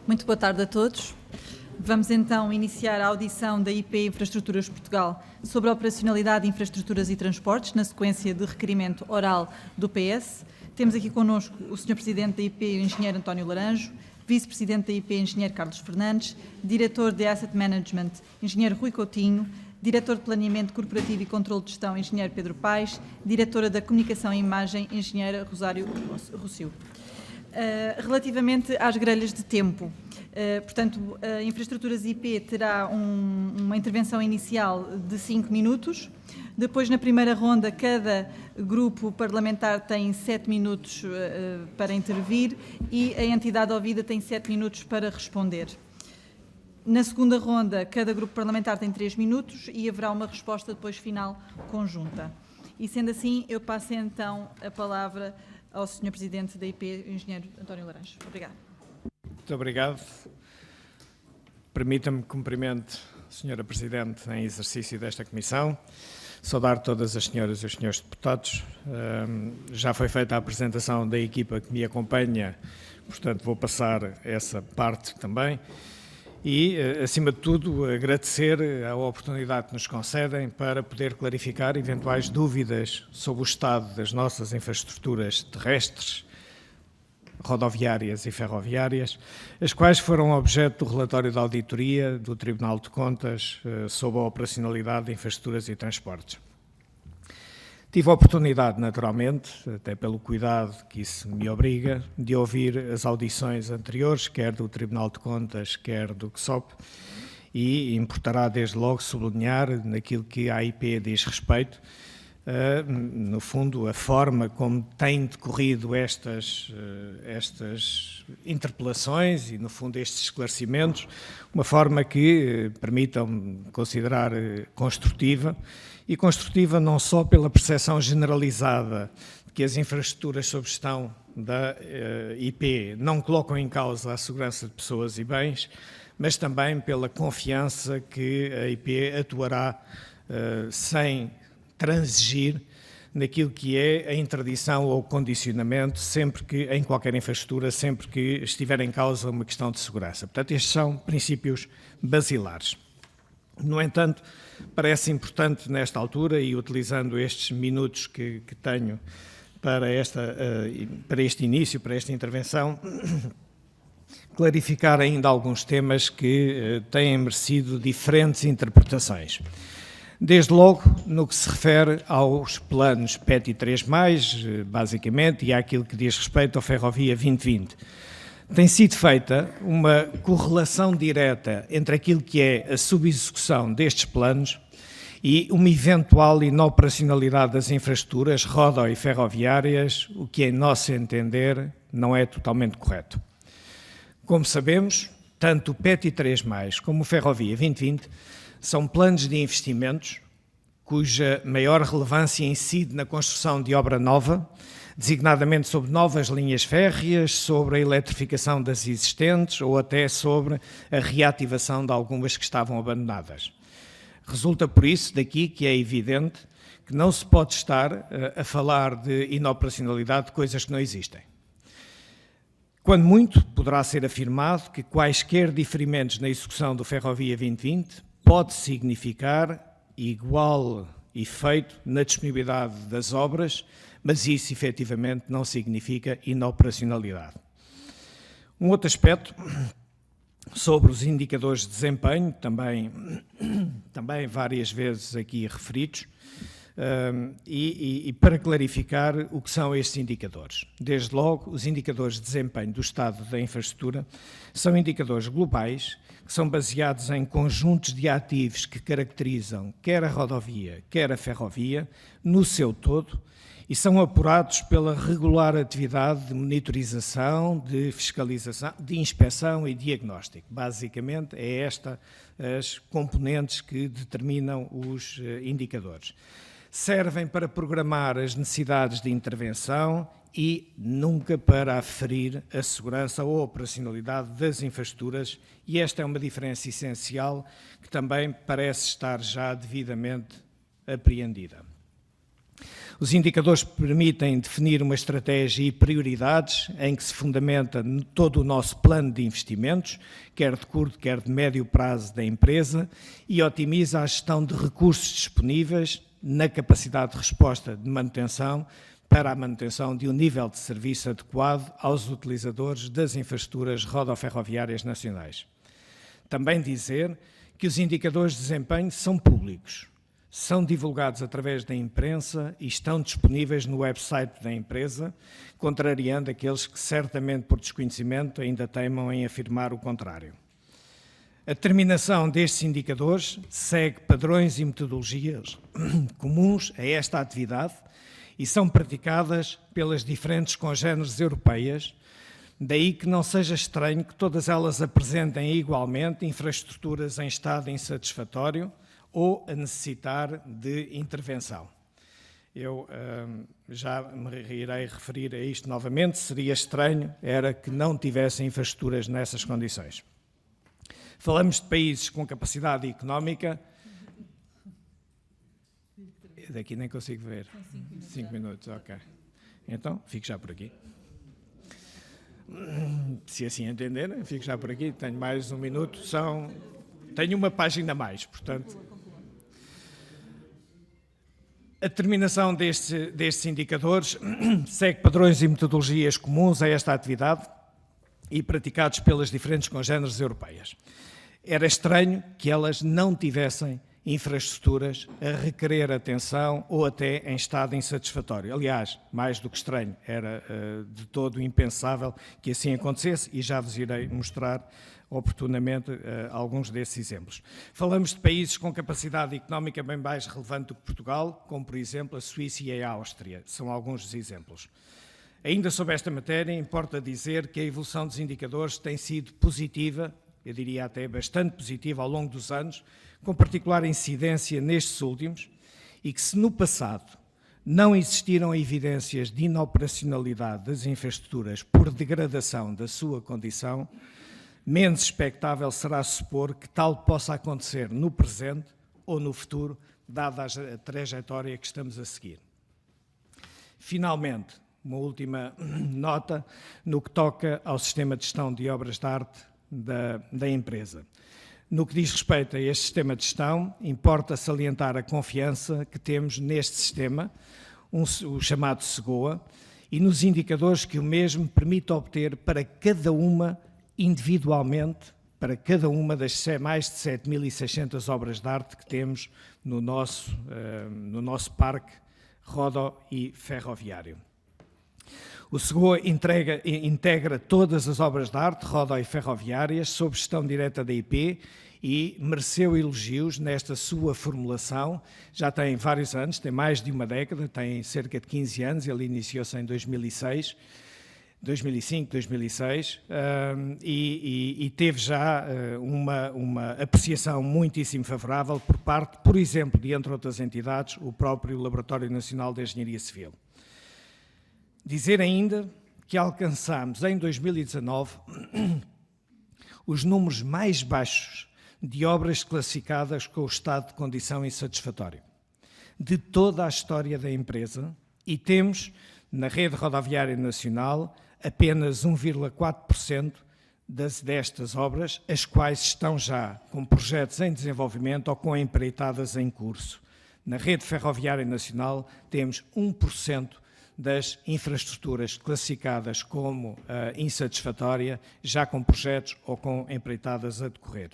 Muito boa tarde a todos. Vamos então iniciar a audição da IP Infraestruturas Portugal sobre a operacionalidade de infraestruturas e transportes, na sequência de requerimento oral do PS. Temos aqui connosco o Sr. Presidente da IP, o Engenheiro António Laranjo, Vice-Presidente da IP, Engenheiro Carlos Fernandes, Diretor de Asset Management, Engenheiro Rui Coutinho, Diretor de Planeamento Corporativo e Controle de Gestão, Engenheiro Pedro Paes, Diretora da Comunicação e Imagem, Engenheira Rosário Rossio. Relativamente às grelhas de tempo, portanto, a Infraestruturas IP terá uma intervenção inicial de 5 minutos. Depois, na primeira ronda, cada grupo parlamentar tem 7 minutos para intervir e a entidade ouvida tem 7 minutos para responder. Na segunda ronda, cada grupo parlamentar tem 3 minutos e haverá uma resposta depois final conjunta. E sendo assim, eu passo então a palavra ao Sr. Presidente da IP, o Engenheiro António Laranjo. Obrigado. Muito obrigado. Permita-me que cumprimente a Sra. Presidente em exercício desta Comissão, saudar todas as senhoras e os senhores deputados. Já foi feita a apresentação da equipa que me acompanha, portanto vou passar essa parte também. E, acima de tudo, agradecer a oportunidade que nos concedem para poder clarificar eventuais dúvidas sobre o estado das nossas infraestruturas terrestres, rodoviárias e ferroviárias, as quais foram objeto do relatório de auditoria do Tribunal de Contas sobre a operacionalidade de infraestruturas e transportes. Tive a oportunidade, naturalmente, até pelo cuidado que isso me obriga, de ouvir as audições anteriores, quer do Tribunal de Contas, quer do CSOP, e importará desde logo sublinhar, naquilo que a IP diz respeito, no fundo, a forma como têm decorrido estas interpelações e, no fundo, estes esclarecimentos, uma forma que permitam considerar construtiva, e construtiva não só pela percepção generalizada de que as infraestruturas sob gestão da IP não colocam em causa a segurança de pessoas e bens, mas também pela confiança que a IP atuará sem transigir naquilo que é a interdição ou o condicionamento sempre que, em qualquer infraestrutura, sempre que estiver em causa uma questão de segurança. Portanto, estes são princípios basilares. No entanto, parece importante nesta altura, e utilizando estes minutos que tenho para este início, para esta intervenção, clarificar ainda alguns temas que têm merecido diferentes interpretações. Desde logo, no que se refere aos planos PETI 3+, basicamente, e àquilo que diz respeito ao Ferrovia 2020. Tem sido feita uma correlação direta entre aquilo que é a subexecução destes planos e uma eventual inoperacionalidade das infraestruturas rodo- e ferroviárias, o que, em nosso entender, não é totalmente correto. Como sabemos, tanto o PETI 3+, como o Ferrovia 2020 são planos de investimentos cuja maior relevância incide na construção de obra nova, designadamente sobre novas linhas férreas, sobre a eletrificação das existentes ou até sobre a reativação de algumas que estavam abandonadas. Resulta, por isso, daqui que é evidente que não se pode estar a falar de inoperacionalidade de coisas que não existem. Quando muito, poderá ser afirmado que quaisquer diferimentos na execução do Ferrovia 2020 pode significar igual efeito na disponibilidade das obras, mas isso efetivamente não significa inoperacionalidade. Um outro aspecto sobre os indicadores de desempenho, também várias vezes aqui referidos, e para clarificar o que são estes indicadores. Desde logo, os indicadores de desempenho do estado da infraestrutura são indicadores globais que são baseados em conjuntos de ativos que caracterizam quer a rodovia, quer a ferrovia, no seu todo, e são apurados pela regular atividade de monitorização, de fiscalização, de inspeção e diagnóstico. Basicamente, é esta as componentes que determinam os indicadores. Servem para programar as necessidades de intervenção e nunca para aferir a segurança ou a operacionalidade das infraestruturas, e esta é uma diferença essencial que também parece estar já devidamente apreendida. Os indicadores permitem definir uma estratégia e prioridades em que se fundamenta todo o nosso plano de investimentos, quer de curto, quer de médio prazo da empresa, e otimiza a gestão de recursos disponíveis na capacidade de resposta de manutenção para a manutenção de um nível de serviço adequado aos utilizadores das infraestruturas rodoferroviárias nacionais. Também dizer que os indicadores de desempenho são públicos, são divulgados através da imprensa e estão disponíveis no website da empresa, contrariando aqueles que certamente por desconhecimento ainda teimam em afirmar o contrário. A determinação destes indicadores segue padrões e metodologias comuns a esta atividade e são praticadas pelas diferentes congêneres europeias, daí que não seja estranho que todas elas apresentem igualmente infraestruturas em estado insatisfatório ou a necessitar de intervenção. Eu já me irei referir a isto novamente, seria estranho era que não tivessem infraestruturas nessas condições. Falamos de países com capacidade económica. Daqui nem consigo ver. 5 minutos, ok. Então, fico já por aqui. Se assim entenderem, fico já por aqui. Tenho mais 1 minuto. Tenho uma página a mais, portanto. A determinação destes indicadores segue padrões e metodologias comuns a esta atividade e praticados pelas diferentes congêneres europeias. Era estranho que elas não tivessem infraestruturas a requerer atenção ou até em estado insatisfatório. Aliás, mais do que estranho, era de todo impensável que assim acontecesse e já vos irei mostrar oportunamente alguns desses exemplos. Falamos de países com capacidade económica bem mais relevante do que Portugal, como por exemplo a Suíça e a Áustria, são alguns dos exemplos. Ainda sobre esta matéria, importa dizer que a evolução dos indicadores tem sido positiva, eu diria até bastante positiva ao longo dos anos, com particular incidência nestes últimos, e que se no passado não existiram evidências de inoperacionalidade das infraestruturas por degradação da sua condição, menos expectável será supor que tal possa acontecer no presente ou no futuro, dada a trajetória que estamos a seguir. Finalmente, uma última nota no que toca ao sistema de gestão de obras de arte da empresa. No que diz respeito a este sistema de gestão, importa salientar a confiança que temos neste sistema, o chamado SEGOA, e nos indicadores que o mesmo permite obter para cada uma individualmente, para cada uma das mais de 7.600 obras de arte que temos no nosso parque rodo e ferroviário. O SEGOA integra todas as obras de arte, rodo e ferroviárias, sob gestão direta da IP e mereceu elogios nesta sua formulação. Já tem vários anos, tem mais de uma década, tem cerca de 15 anos, ele iniciou-se em 2005, 2006, e teve já uma apreciação muitíssimo favorável por parte, por exemplo, de entre outras entidades, o próprio Laboratório Nacional de Engenharia Civil. Dizer ainda que alcançámos em 2019 os números mais baixos de obras classificadas com o estado de condição insatisfatório de toda a história da empresa e temos na rede rodoviária nacional apenas 1,4% destas obras, as quais estão já com projetos em desenvolvimento ou com empreitadas em curso. Na rede ferroviária nacional temos 1% das infraestruturas classificadas como insatisfatória, já com projetos ou com empreitadas a decorrer.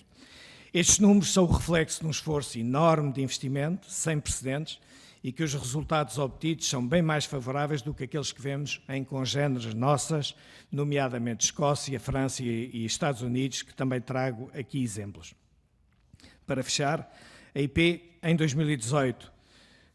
Estes números são o reflexo de um esforço enorme de investimento, sem precedentes, e que os resultados obtidos são bem mais favoráveis do que aqueles que vemos em congêneres nossas, nomeadamente Escócia, França e Estados Unidos, que também trago aqui exemplos. Para fechar, a IP, em 2018,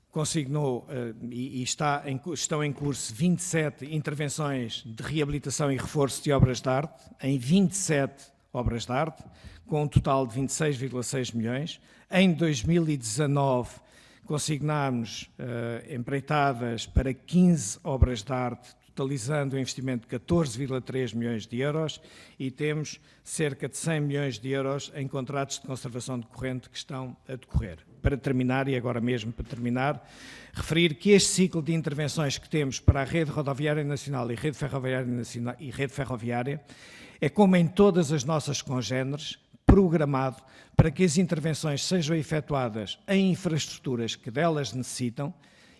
consignou e estão em curso 27 intervenções de reabilitação e reforço de obras de arte, em 27 obras de arte, com um total de 26,6 milhões. Em 2019, consignámos empreitadas para 15 obras de arte, totalizando um investimento de 14,3 milhões de euros e temos cerca de 100 milhões de euros em contratos de conservação de corrente que estão a decorrer. Para terminar, e agora mesmo para terminar, referir que este ciclo de intervenções que temos para a rede rodoviária nacional e rede ferroviária é, como em todas as nossas congêneres, programado para que as intervenções sejam efetuadas em infraestruturas que delas necessitam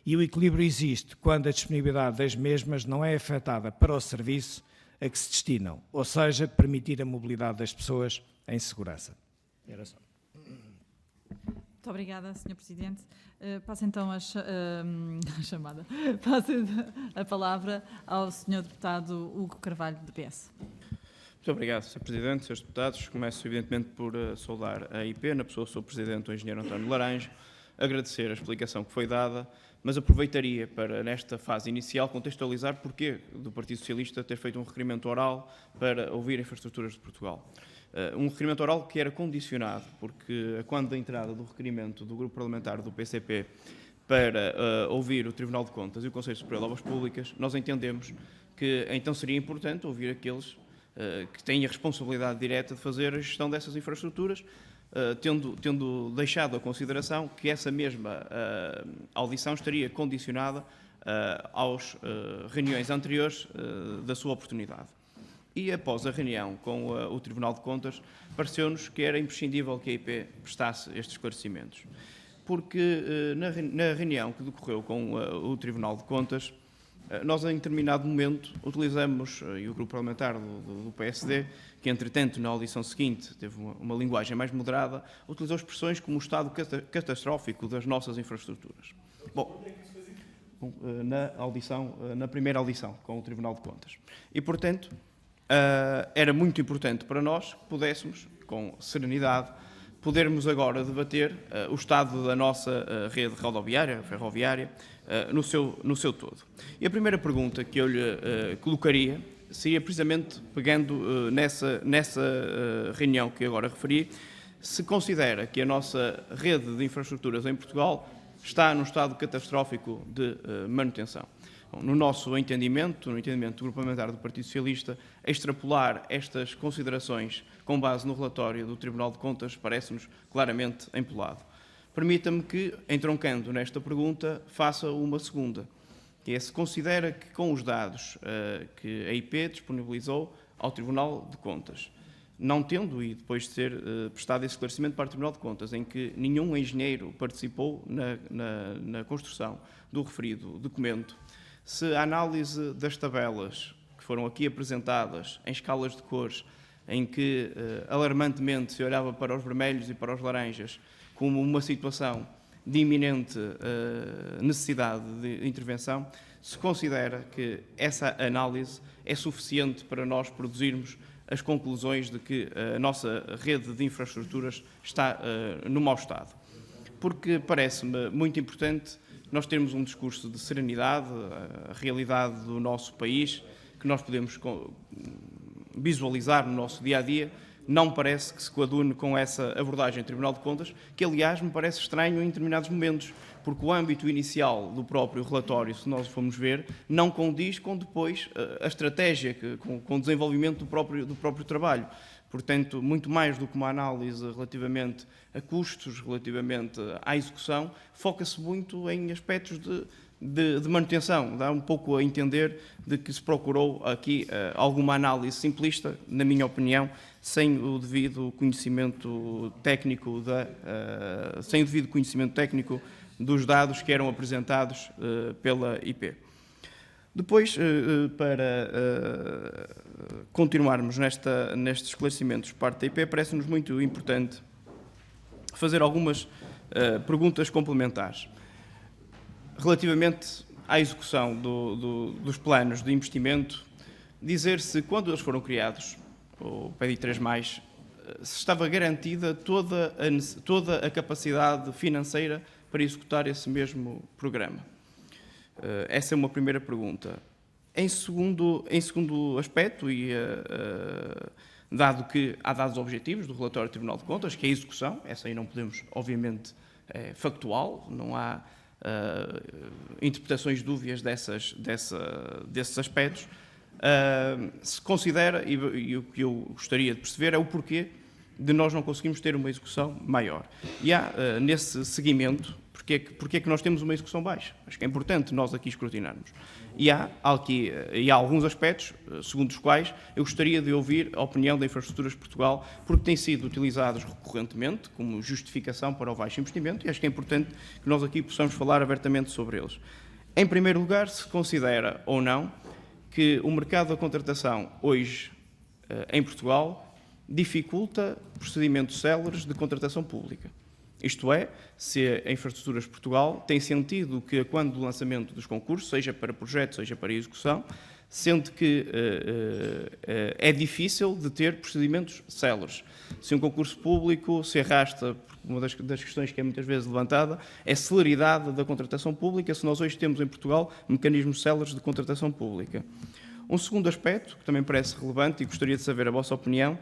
e o equilíbrio existe quando a disponibilidade das mesmas não é afetada para o serviço a que se destinam, ou seja, permitir a mobilidade das pessoas em segurança. Era só. Muito obrigada, Sr. Presidente. Passo então a chamada. Passo a palavra ao Sr. Deputado Hugo Carvalho, do PS. Muito obrigado, Sr. Presidente, Srs. Deputados. Começo, evidentemente, por saudar a IP, na pessoa do Sr. Presidente, o Engenheiro António Laranjo, agradecer a explicação que foi dada, mas aproveitaria para, nesta fase inicial, contextualizar porquê do Partido Socialista ter feito um requerimento oral para ouvir infraestruturas de Portugal. Um requerimento oral que era condicionado, porque quando da entrada do requerimento do Grupo Parlamentar do PCP para ouvir o Tribunal de Contas e o Conselho Superior de Obras Públicas, nós entendemos que então seria importante ouvir aqueles que têm a responsabilidade direta de fazer a gestão dessas infraestruturas, tendo deixado a consideração que essa mesma audição estaria condicionada às reuniões anteriores da sua oportunidade. E após a reunião com o Tribunal de Contas, pareceu-nos que era imprescindível que a IP prestasse estes esclarecimentos. Porque na reunião que decorreu com o Tribunal de Contas, nós, em determinado momento, utilizamos, e o grupo parlamentar do PSD, que, entretanto, na audição seguinte, teve uma linguagem mais moderada, utilizou expressões como o estado catastrófico das nossas infraestruturas. Bom, na primeira audição com o Tribunal de Contas. E, portanto, era muito importante para nós que pudéssemos, com serenidade, podermos agora debater o estado da nossa rede rodoviária, ferroviária, no seu todo. E a primeira pergunta que eu lhe colocaria seria precisamente, pegando nessa reunião que agora referi, se considera que a nossa rede de infraestruturas em Portugal está num estado catastrófico de manutenção. Bom, no nosso entendimento, no entendimento do Grupo Parlamentar do Partido Socialista, extrapolar estas considerações com base no relatório do Tribunal de Contas parece-nos claramente empolado. Permita-me que, entroncando nesta pergunta, faça uma segunda, que é se considera que com os dados que a IP disponibilizou ao Tribunal de Contas, não tendo, e depois de ser prestado esse esclarecimento para o Tribunal de Contas, em que nenhum engenheiro participou na construção do referido documento, se a análise das tabelas que foram aqui apresentadas em escalas de cores, em que alarmantemente se olhava para os vermelhos e para os laranjas como uma situação de iminente necessidade de intervenção, se considera que essa análise é suficiente para nós produzirmos as conclusões de que a nossa rede de infraestruturas está no mau estado. Porque parece-me muito importante nós termos um discurso de serenidade, a realidade do nosso país, que nós podemos visualizar no nosso dia-a-dia, não me parece que se coadune com essa abordagem do Tribunal de Contas, que, aliás, me parece estranho em determinados momentos, porque o âmbito inicial do próprio relatório, se nós formos ver, não condiz com depois a estratégia, com o desenvolvimento do próprio trabalho. Portanto, muito mais do que uma análise relativamente a custos, relativamente à execução, foca-se muito em aspectos de manutenção. Dá um pouco a entender de que se procurou aqui alguma análise simplista, na minha opinião, sem o devido conhecimento técnico dos dados que eram apresentados pela IP. Depois, para continuarmos nestes esclarecimentos por parte da IP, parece-nos muito importante fazer algumas perguntas complementares. Relativamente à execução dos planos de investimento, dizer se, quando eles foram criados, o PEDI 3+, se estava garantida toda a capacidade financeira para executar esse mesmo programa. Essa é uma primeira pergunta. Em segundo aspecto, e dado que há dados objetivos do relatório do Tribunal de Contas, que é a execução, essa aí não podemos, obviamente, é factual, não há interpretações dúbias desses aspectos, se considera, e o que eu gostaria de perceber é o porquê de nós não conseguimos ter uma execução maior. E há, nesse seguimento, porque é que nós temos uma execução baixa? Acho que é importante nós aqui escrutinarmos. E há alguns aspectos, segundo os quais eu gostaria de ouvir a opinião da Infraestruturas Portugal, porque têm sido utilizados recorrentemente como justificação para o baixo investimento, e acho que é importante que nós aqui possamos falar abertamente sobre eles. Em primeiro lugar, se considera ou não que o mercado da contratação hoje em Portugal dificulta procedimentos céleres de contratação pública. Isto é, se a Infraestruturas Portugal tem sentido que, quando do lançamento dos concursos, seja para projetos, seja para execução, sente que é difícil de ter procedimentos céleres. Se um concurso público se arrasta, uma das questões que é muitas vezes levantada, é a celeridade da contratação pública, se nós hoje temos em Portugal mecanismos céleres de contratação pública. Um segundo aspecto, que também parece relevante e gostaria de saber a vossa opinião,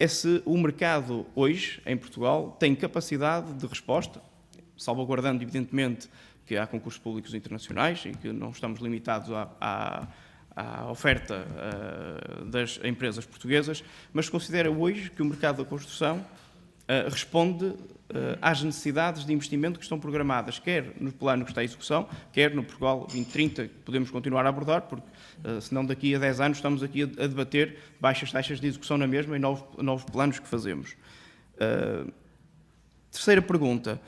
é se o mercado hoje, em Portugal, tem capacidade de resposta, salvaguardando, evidentemente, que há concursos públicos internacionais e que não estamos limitados à oferta das empresas portuguesas, mas considera hoje que o mercado da construção responde às necessidades de investimento que estão programadas, quer no plano que está em execução, quer no Portugal 2030, que podemos continuar a abordar, porque senão daqui a 10 anos estamos aqui a debater baixas taxas de execução na mesma e novos planos que fazemos. Terceira pergunta,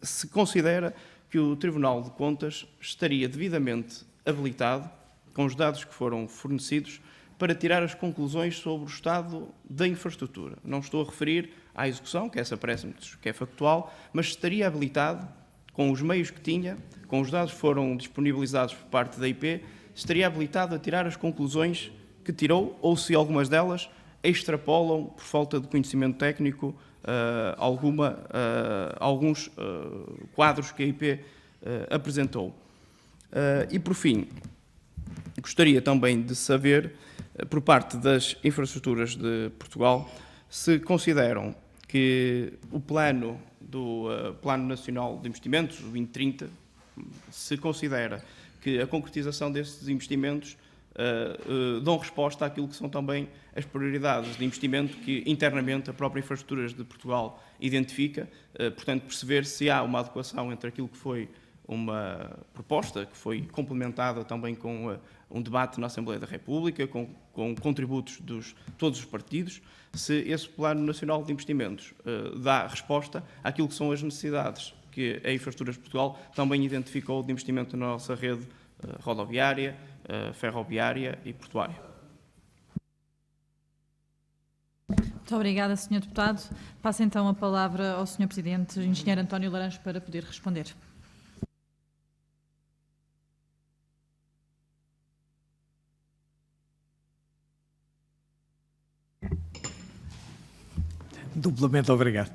se considera que o Tribunal de Contas estaria devidamente habilitado, com os dados que foram fornecidos, para tirar as conclusões sobre o estado da infraestrutura. Não estou a referir à execução, que essa parece-me que é factual, mas estaria habilitado, com os meios que tinha, com os dados que foram disponibilizados por parte da IP, estaria habilitado a tirar as conclusões que tirou, ou se algumas delas extrapolam, por falta de conhecimento técnico, alguns quadros que a IP apresentou. E, por fim, gostaria também de saber, por parte das Infraestruturas de Portugal, se consideram que o plano do Plano Nacional de Investimentos, o 2030, se considera que a concretização desses investimentos dão resposta àquilo que são também as prioridades de investimento que internamente a própria Infraestruturas de Portugal identifica, portanto perceber se há uma adequação entre aquilo que foi uma proposta, que foi complementada também com um debate na Assembleia da República, com contributos de todos os partidos, se esse Plano Nacional de Investimentos dá resposta àquilo que são as necessidades que a Infraestruturas de Portugal também identificou de investimento na nossa rede rodoviária, ferroviária e portuária. Muito obrigada, Sr. Deputado. Passo então a palavra ao Sr. Presidente, Engenheiro António Laranjo, para poder responder. Duplamente obrigado.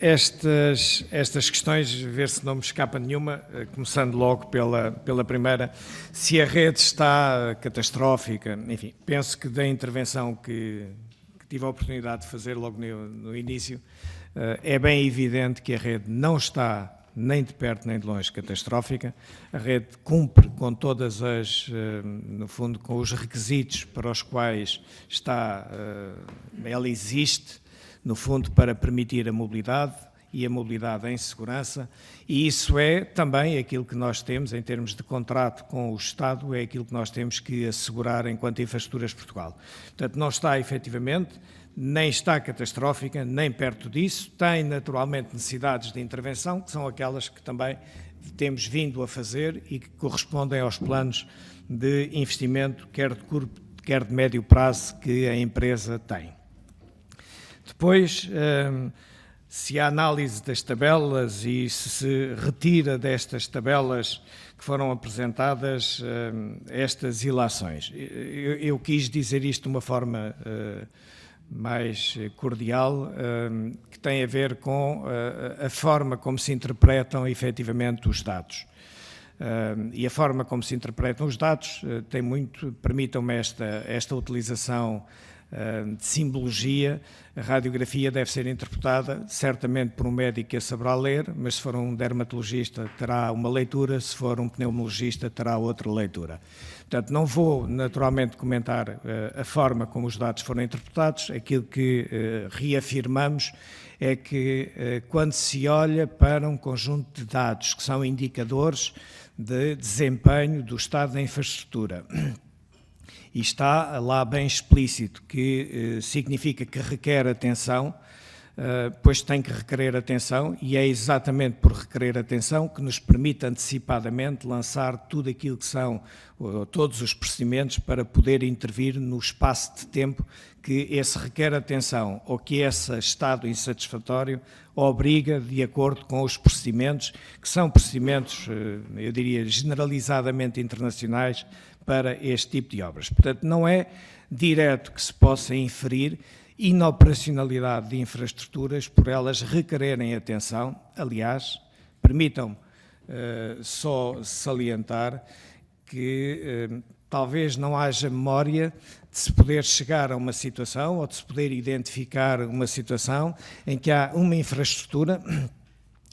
Estas questões, ver se não me escapa nenhuma, começando logo pela primeira, se a rede está catastrófica, enfim, penso que da intervenção que tive a oportunidade de fazer logo no início, é bem evidente que a rede não está nem de perto nem de longe catastrófica. A rede cumpre com todas no fundo, com os requisitos para os quais ela existe, no fundo, para permitir a mobilidade e a mobilidade em segurança, e isso é também aquilo que nós temos em termos de contrato com o Estado, é aquilo que nós temos que assegurar enquanto Infraestruturas Portugal. Portanto, não está efetivamente, nem está catastrófica, nem perto disso, tem naturalmente necessidades de intervenção, que são aquelas que também temos vindo a fazer e que correspondem aos planos de investimento, quer de curto, quer de médio prazo, que a empresa tem. Depois, se a análise das tabelas e se retira destas tabelas que foram apresentadas estas ilações. Eu quis dizer isto de uma forma mais cordial, que tem a ver com a forma como se interpretam efetivamente os dados. E a forma como se interpretam os dados tem muito, permitam-me esta utilização de simbologia, a radiografia deve ser interpretada certamente por um médico que a saberá ler, mas se for um dermatologista terá uma leitura, se for um pneumologista terá outra leitura. Portanto, não vou naturalmente comentar a forma como os dados foram interpretados, aquilo que reafirmamos é que quando se olha para um conjunto de dados que são indicadores de desempenho do estado da infraestrutura, e está lá bem explícito que significa que requer atenção, pois tem que requerer atenção, e é exatamente por requerer atenção que nos permite antecipadamente lançar tudo aquilo que são todos os procedimentos para poder intervir no espaço de tempo que esse requer atenção ou que esse estado insatisfatório obriga de acordo com os procedimentos, que são procedimentos, eu diria, generalizadamente internacionais para este tipo de obras. Portanto, não é direto que se possa inferir inoperacionalidade de infraestruturas por elas requererem atenção. Aliás, permitam-me só salientar que talvez não haja memória de se poder chegar a uma situação ou de se poder identificar uma situação em que há uma infraestrutura,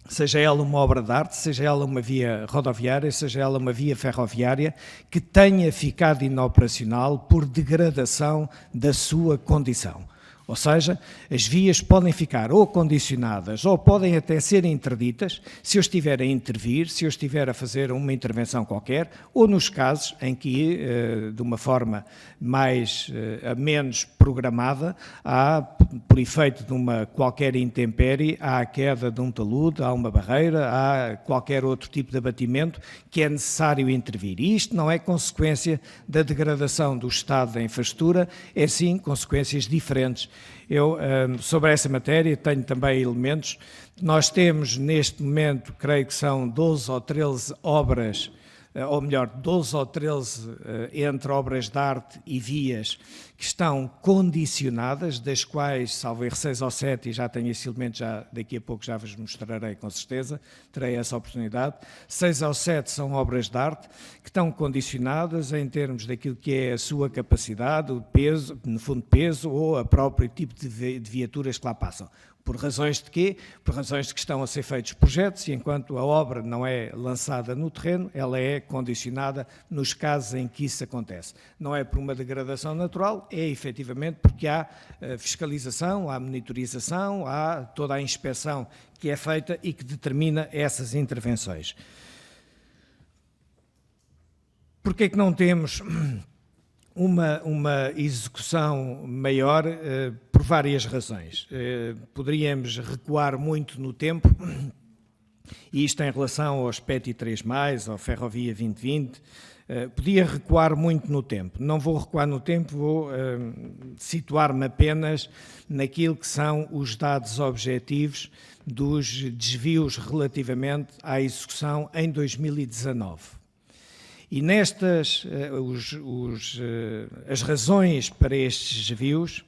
seja ela uma obra de arte, seja ela uma via rodoviária, seja ela uma via ferroviária, que tenha ficado inoperacional por degradação da sua condição. Ou seja, as vias podem ficar ou condicionadas ou podem até ser interditas se eu estiver a intervir, se eu estiver a fazer uma intervenção qualquer, ou nos casos em que, de uma forma menos programada, há, por efeito de uma qualquer intempérie, há a queda de um talude, há uma barreira, há qualquer outro tipo de abatimento que é necessário intervir. E isto não é consequência da degradação do estado da infraestrutura, é sim consequências diferentes. Eu, sobre essa matéria, tenho também elementos. Nós temos, neste momento, creio que são 12 ou 13 obras, ou melhor, 12 ou 13 entre obras de arte e vias que estão condicionadas, das quais, salvo erro, 6 ou 7, e já tenho esse elemento, daqui a pouco já vos mostrarei com certeza, terei essa oportunidade. 6 ou 7 são obras de arte que estão condicionadas em termos daquilo que é a sua capacidade, o peso, no fundo peso, ou a próprio tipo de viaturas que lá passam. Por razões de quê? Por razões de que estão a ser feitos projetos e enquanto a obra não é lançada no terreno, ela é condicionada nos casos em que isso acontece. Não é por uma degradação natural, é efetivamente porque há fiscalização, há monitorização, há toda a inspeção que é feita e que determina essas intervenções. Porquê é que não temos uma execução maior? Por várias razões. Poderíamos recuar muito no tempo, e isto em relação aos PETI 3+, ao Ferrovia 2020, podia recuar muito no tempo. Não vou recuar no tempo, vou situar-me apenas naquilo que são os dados objetivos dos desvios relativamente à execução em 2019. E nestas, as razões para estes desvios,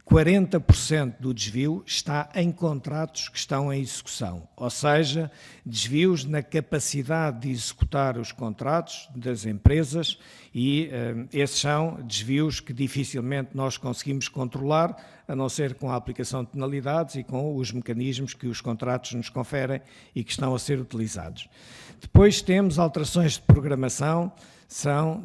40% do desvio está em contratos que estão em execução, ou seja, desvios na capacidade de executar os contratos das empresas e esses são desvios que dificilmente nós conseguimos controlar, a não ser com a aplicação de penalidades e com os mecanismos que os contratos nos conferem e que estão a ser utilizados. Depois temos alterações de programação, são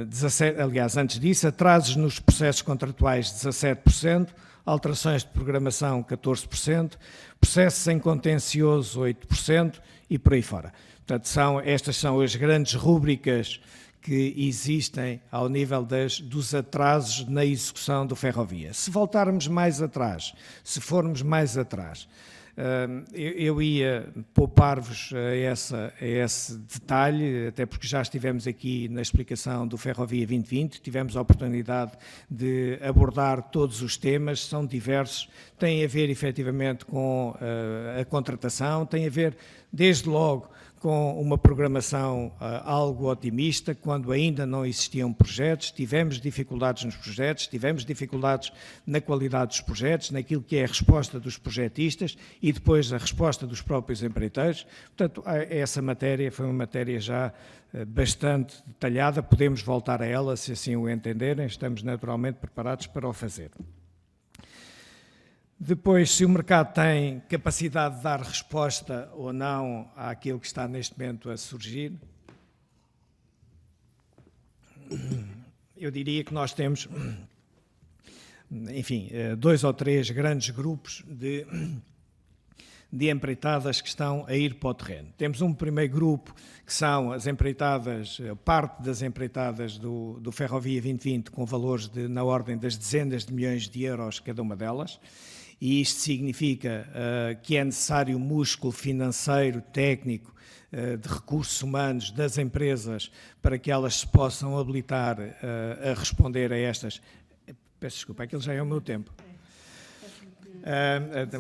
17, aliás, antes disso, atrasos nos processos contratuais 17%, alterações de programação 14%, processos em contencioso 8% e por aí fora. Portanto, estas são as grandes rúbricas que existem ao nível dos atrasos na execução do Ferrovia. Se voltarmos mais atrás, se formos mais atrás, eu ia poupar-vos a esse detalhe, até porque já estivemos aqui na explicação do Ferrovia 2020, tivemos a oportunidade de abordar todos os temas, são diversos, têm a ver efetivamente com a contratação, têm a ver desde logo com uma programação algo otimista, quando ainda não existiam projetos, tivemos dificuldades nos projetos, tivemos dificuldades na qualidade dos projetos, naquilo que é a resposta dos projetistas e depois a resposta dos próprios empreiteiros. Portanto, essa matéria foi uma matéria já bastante detalhada, podemos voltar a ela se assim o entenderem, estamos naturalmente preparados para o fazer. Depois, se o mercado tem capacidade de dar resposta ou não àquilo que está neste momento a surgir, eu diria que nós temos, enfim, 2 ou 3 grandes grupos de empreitadas que estão a ir para o terreno. Temos um primeiro grupo que são as empreitadas, parte das empreitadas do Ferrovia 2020 com valores na ordem das dezenas de milhões de euros cada uma delas. E isto significa que é necessário músculo financeiro, técnico, de recursos humanos das empresas para que elas se possam habilitar a responder a estas... Peço desculpa, aquilo já é o meu tempo.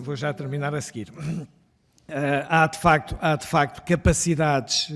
Vou já terminar a seguir. Há de facto capacidades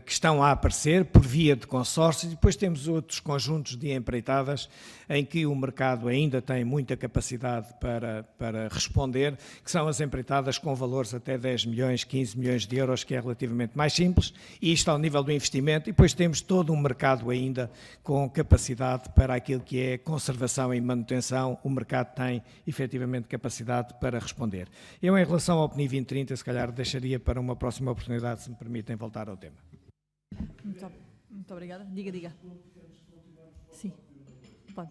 que estão a aparecer por via de consórcios e depois temos outros conjuntos de empreitadas em que o mercado ainda tem muita capacidade para responder, que são as empreitadas com valores até 10 milhões, 15 milhões de euros, que é relativamente mais simples, e isto ao nível do investimento, e depois temos todo um mercado ainda com capacidade para aquilo que é conservação e manutenção, o mercado tem efetivamente capacidade para responder. Eu, em relação ao PNI 2030, se calhar deixaria para uma próxima oportunidade, se me permitem voltar ao tema. Muito obrigada. Diga. Sim, pode.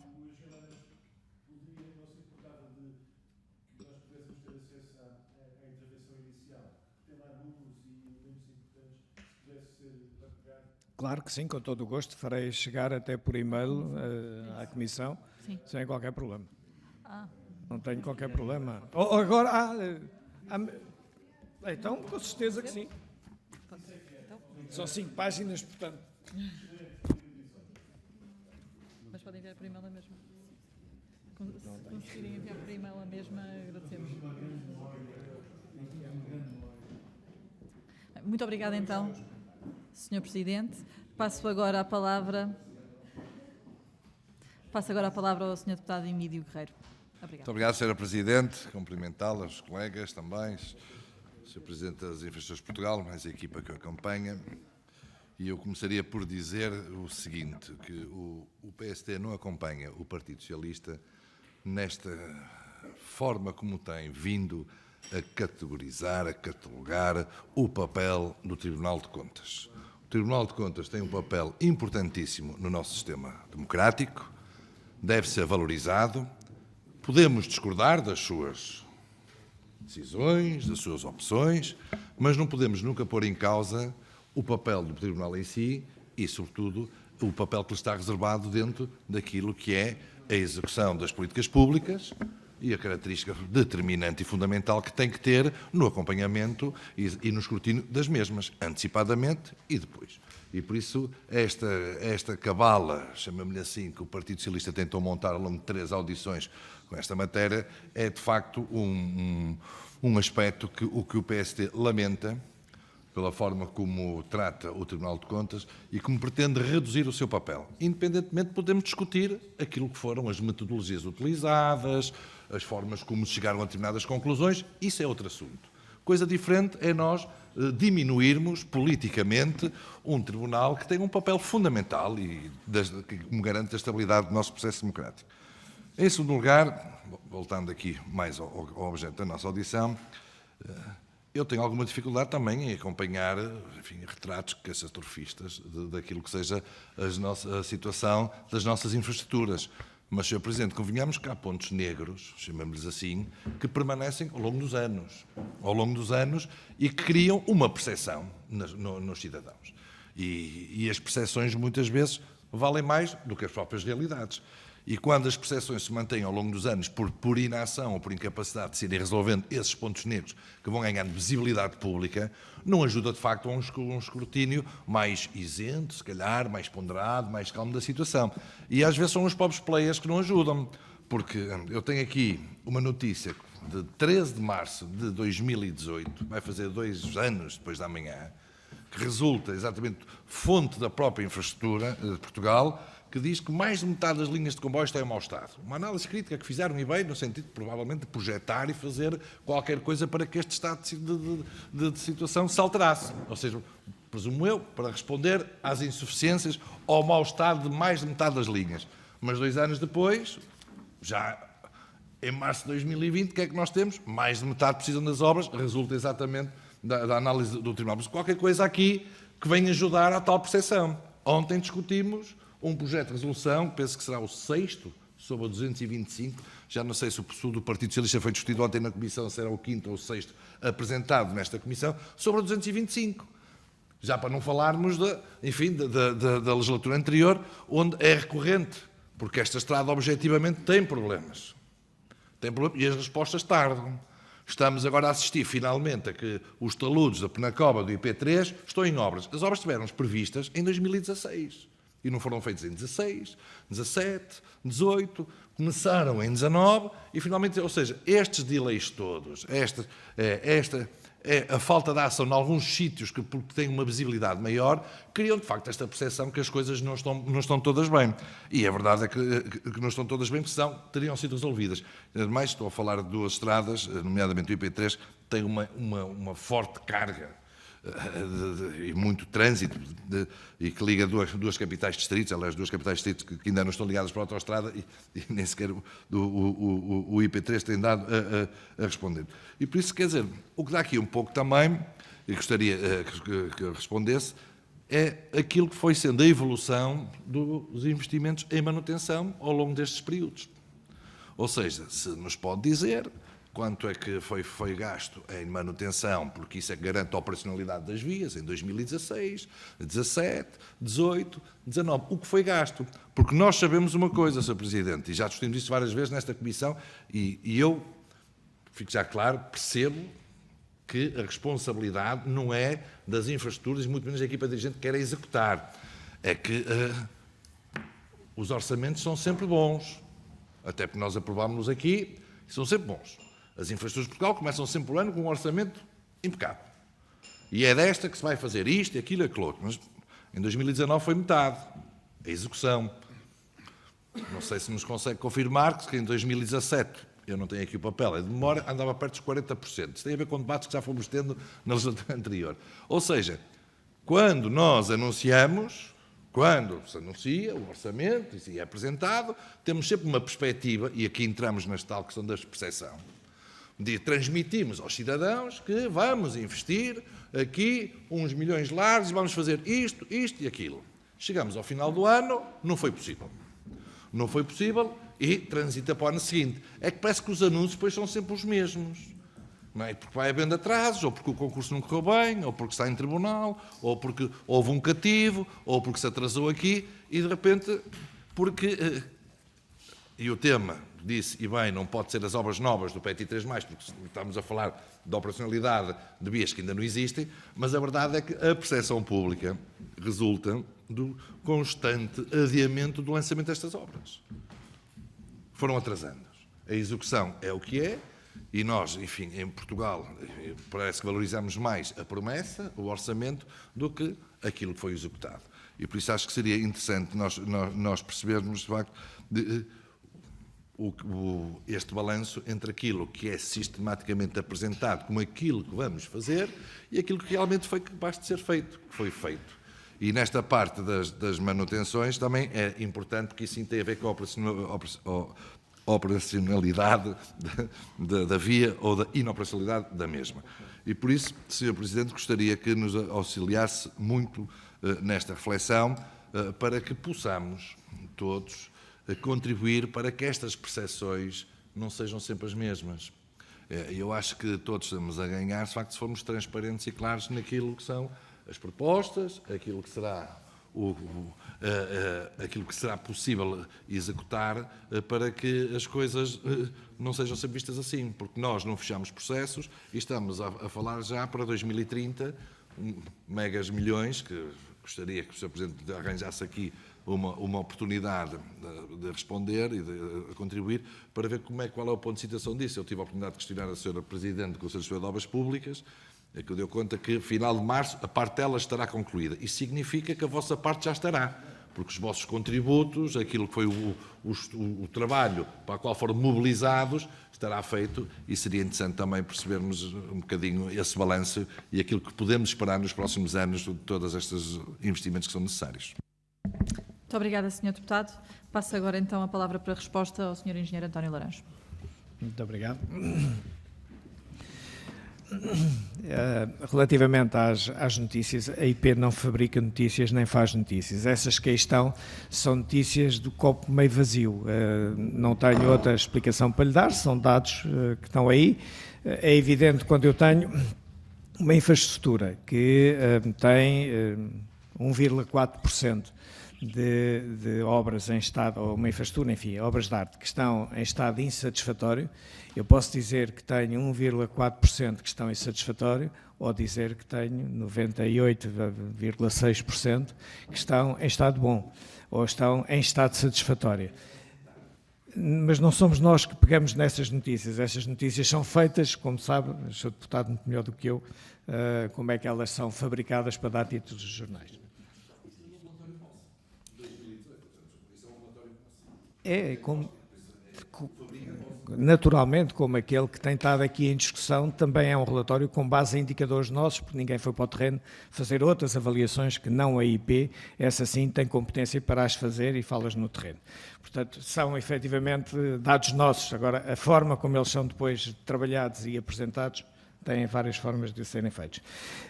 Claro que sim, com todo o gosto. Farei chegar até por e-mail à Comissão, sim, sem qualquer problema. Não tenho qualquer problema. Agora, então, com certeza que sim. São 5 páginas, portanto. Mas podem enviar por e-mail a mesma. Se conseguirem enviar por e-mail a mesma, agradecemos. Muito obrigada, então, Sr. Presidente. Passo agora a palavra ao Sr. Deputado Emílio Guerreiro. Obrigado. Muito obrigado, Sra. Presidente. Cumprimentá-la, os colegas também, Sr. Presidente das Infraestruturas de Portugal, mais a equipa que o acompanha. E eu começaria por dizer o seguinte, que o PSD não acompanha o Partido Socialista nesta forma como tem vindo a categorizar, a catalogar o papel do Tribunal de Contas. O Tribunal de Contas tem um papel importantíssimo no nosso sistema democrático, deve ser valorizado, podemos discordar das suas decisões, das suas opções, mas não podemos nunca pôr em causa o papel do Tribunal em si e, sobretudo, o papel que lhe está reservado dentro daquilo que é a execução das políticas públicas e a característica determinante e fundamental que tem que ter no acompanhamento e no escrutínio das mesmas, antecipadamente e depois. E por isso esta cabala, chama-me assim, que o Partido Socialista tentou montar ao longo de 3 audições com esta matéria, é de facto um aspecto que o PSD lamenta pela forma como trata o Tribunal de Contas e como pretende reduzir o seu papel. Independentemente, podemos discutir aquilo que foram as metodologias utilizadas, as formas como se chegaram a determinadas conclusões, isso é outro assunto. Coisa diferente é nós diminuirmos politicamente um tribunal que tem um papel fundamental e que garante a estabilidade do nosso processo democrático. Em segundo lugar, voltando aqui mais ao objeto da nossa audição, eu tenho alguma dificuldade também em acompanhar, enfim, retratos catastrofistas daquilo que seja a situação das nossas infraestruturas. Mas, Sr. Presidente, convenhamos que há pontos negros, chamamos-lhes assim, que permanecem ao longo dos anos e que criam uma percepção nos cidadãos. E as percepções, muitas vezes, valem mais do que as próprias realidades. E quando as percepções se mantêm ao longo dos anos por inação ou por incapacidade de se irem resolvendo esses pontos negros que vão ganhando visibilidade pública, não ajuda de facto a um escrutínio mais isento, se calhar, mais ponderado, mais calmo da situação. E às vezes são os próprios players que não ajudam, porque eu tenho aqui uma notícia de 13 de março de 2018, vai fazer 2 anos depois de amanhã, que resulta exatamente fonte da própria infraestrutura de Portugal, que diz que mais de metade das linhas de comboios estão em mau estado. Uma análise crítica que fizeram e bem, no sentido, provavelmente, de projetar e fazer qualquer coisa para que este estado de situação se alterasse. Ou seja, presumo eu, para responder às insuficiências, ao mau estado de mais de metade das linhas. Mas 2 anos depois, já em março de 2020, o que é que nós temos? Mais de metade precisam das obras, resulta exatamente da análise do Tribunal. Mas qualquer coisa aqui que venha ajudar à tal percepção. Ontem discutimos um projeto de resolução, penso que será o 6º, sobre o 225, já não sei se o do Partido Socialista foi discutido ontem na Comissão, se era o 5º ou o 6º apresentado nesta Comissão, sobre o 225. Já para não falarmos da legislatura anterior, onde é recorrente, porque esta estrada objetivamente tem problemas. E as respostas tardam. Estamos agora a assistir, finalmente, a que os taludes da Penacoba do IP3 estão em obras. As obras estiveram previstas em 2016 e não foram feitas em 16, 17, 18, começaram em 19 e, finalmente, ou seja, estes delays todos, a falta de ação em alguns sítios que têm uma visibilidade maior, criam, de facto, esta percepção que as coisas não estão todas bem. E a verdade é que não estão todas bem, porque teriam sido resolvidas. Ademais, estou a falar de 2 estradas, nomeadamente o IP3, tem uma forte carga e muito trânsito e que liga duas capitais distritos, aliás, 2 capitais distritos que ainda não estão ligadas para a autoestrada e nem sequer o IP3 tem dado a responder. E por isso, quer dizer, o que dá aqui um pouco também, e gostaria que respondesse, é aquilo que foi sendo a evolução dos investimentos em manutenção ao longo destes períodos. Ou seja, se nos pode dizer quanto é que foi gasto em manutenção, porque isso é que garante a operacionalidade das vias, em 2016, 17, 18, 19. O que foi gasto? Porque nós sabemos uma coisa, Sr. Presidente, e já discutimos isso várias vezes nesta Comissão, e eu, fico já claro, percebo que a responsabilidade não é das infraestruturas, muito menos da equipa dirigente que quer executar. É que os orçamentos são sempre bons, até porque nós aprovámos-nos aqui, e são sempre bons. As infraestruturas de Portugal começam sempre o ano com um orçamento impecável. E é desta que se vai fazer isto, aquilo e aquilo outro. Mas em 2019 foi metade. A execução. Não sei se nos consegue confirmar que em 2017, eu não tenho aqui o papel, é de memória, andava perto dos 40%. Isso tem a ver com debates que já fomos tendo na legislatura anterior. Ou seja, quando nós anunciamos, quando se anuncia o orçamento e se é apresentado, temos sempre uma perspectiva, e aqui entramos nesta tal questão da percepção, de transmitirmos aos cidadãos que vamos investir aqui uns milhões largos, vamos fazer isto, isto e aquilo. Chegamos ao final do ano, não foi possível. Não foi possível e transita para o ano seguinte. É que parece que os anúncios depois são sempre os mesmos. Não é? Porque vai havendo atrasos, ou porque o concurso não correu bem, ou porque está em tribunal, ou porque houve um cativo, ou porque se atrasou aqui, e de repente, porque... E o tema, disse, e bem, não pode ser as obras novas do PET 3+, porque estamos a falar da operacionalidade de vias que ainda não existem, mas a verdade é que a percepção pública resulta do constante adiamento do lançamento destas obras. Foram atrasando. A execução é o que é, e nós, enfim, em Portugal, parece que valorizamos mais a promessa, o orçamento, do que aquilo que foi executado. E por isso acho que seria interessante nós percebermos, de facto, este balanço entre aquilo que é sistematicamente apresentado como aquilo que vamos fazer e aquilo que realmente foi capaz de ser feito, que foi feito. E nesta parte das manutenções também é importante, porque isso sim tem a ver com a operacionalidade da via ou da inoperacionalidade da mesma. E por isso, Sr. Presidente, gostaria que nos auxiliasse muito nesta reflexão para que possamos todos contribuir para que estas percepções não sejam sempre as mesmas. Eu acho que todos estamos a ganhar, de facto, se formos transparentes e claros naquilo que são as propostas, aquilo que será aquilo que será possível executar para que as coisas não sejam sempre vistas assim, porque nós não fechamos processos e estamos a falar já para 2030 megas milhões, que gostaria que o Sr. Presidente arranjasse aqui uma oportunidade de responder e de contribuir para ver qual é o ponto de situação disso. Eu tive a oportunidade de questionar a Sra. Presidente do Conselho Superior de Obras Públicas é que eu deu conta que, final de março, a parte dela estará concluída. Isso significa que a vossa parte já estará, porque os vossos contributos, aquilo que foi o trabalho para o qual foram mobilizados, estará feito, e seria interessante também percebermos um bocadinho esse balanço e aquilo que podemos esperar nos próximos anos de todos estes investimentos que são necessários. Muito obrigada, Sr. Deputado. Passo agora então a palavra para a resposta ao Sr. Engenheiro António Laranjo. Muito obrigado. Relativamente às notícias, a IP não fabrica notícias nem faz notícias. Essas que aí estão são notícias do copo meio vazio. Não tenho outra explicação para lhe dar, são dados que estão aí. É evidente quando eu tenho uma infraestrutura que tem 1,4% de obras em estado, ou uma infraestrutura, enfim, obras de arte que estão em estado insatisfatório, eu posso dizer que tenho 1,4% que estão insatisfatório, ou dizer que tenho 98,6% que estão em estado bom, ou estão em estado satisfatório. Mas não somos nós que pegamos nessas notícias. Essas notícias são feitas, como sabe, o Sr. Deputado muito melhor do que eu, como é que elas são fabricadas para dar títulos de jornais. Naturalmente, como aquele que tem estado aqui em discussão, também é um relatório com base em indicadores nossos, porque ninguém foi para o terreno fazer outras avaliações que não a IP, essa sim tem competência para as fazer e fala-as no terreno. Portanto, são efetivamente dados nossos. Agora, a forma como eles são depois trabalhados e apresentados, têm várias formas de serem feitos.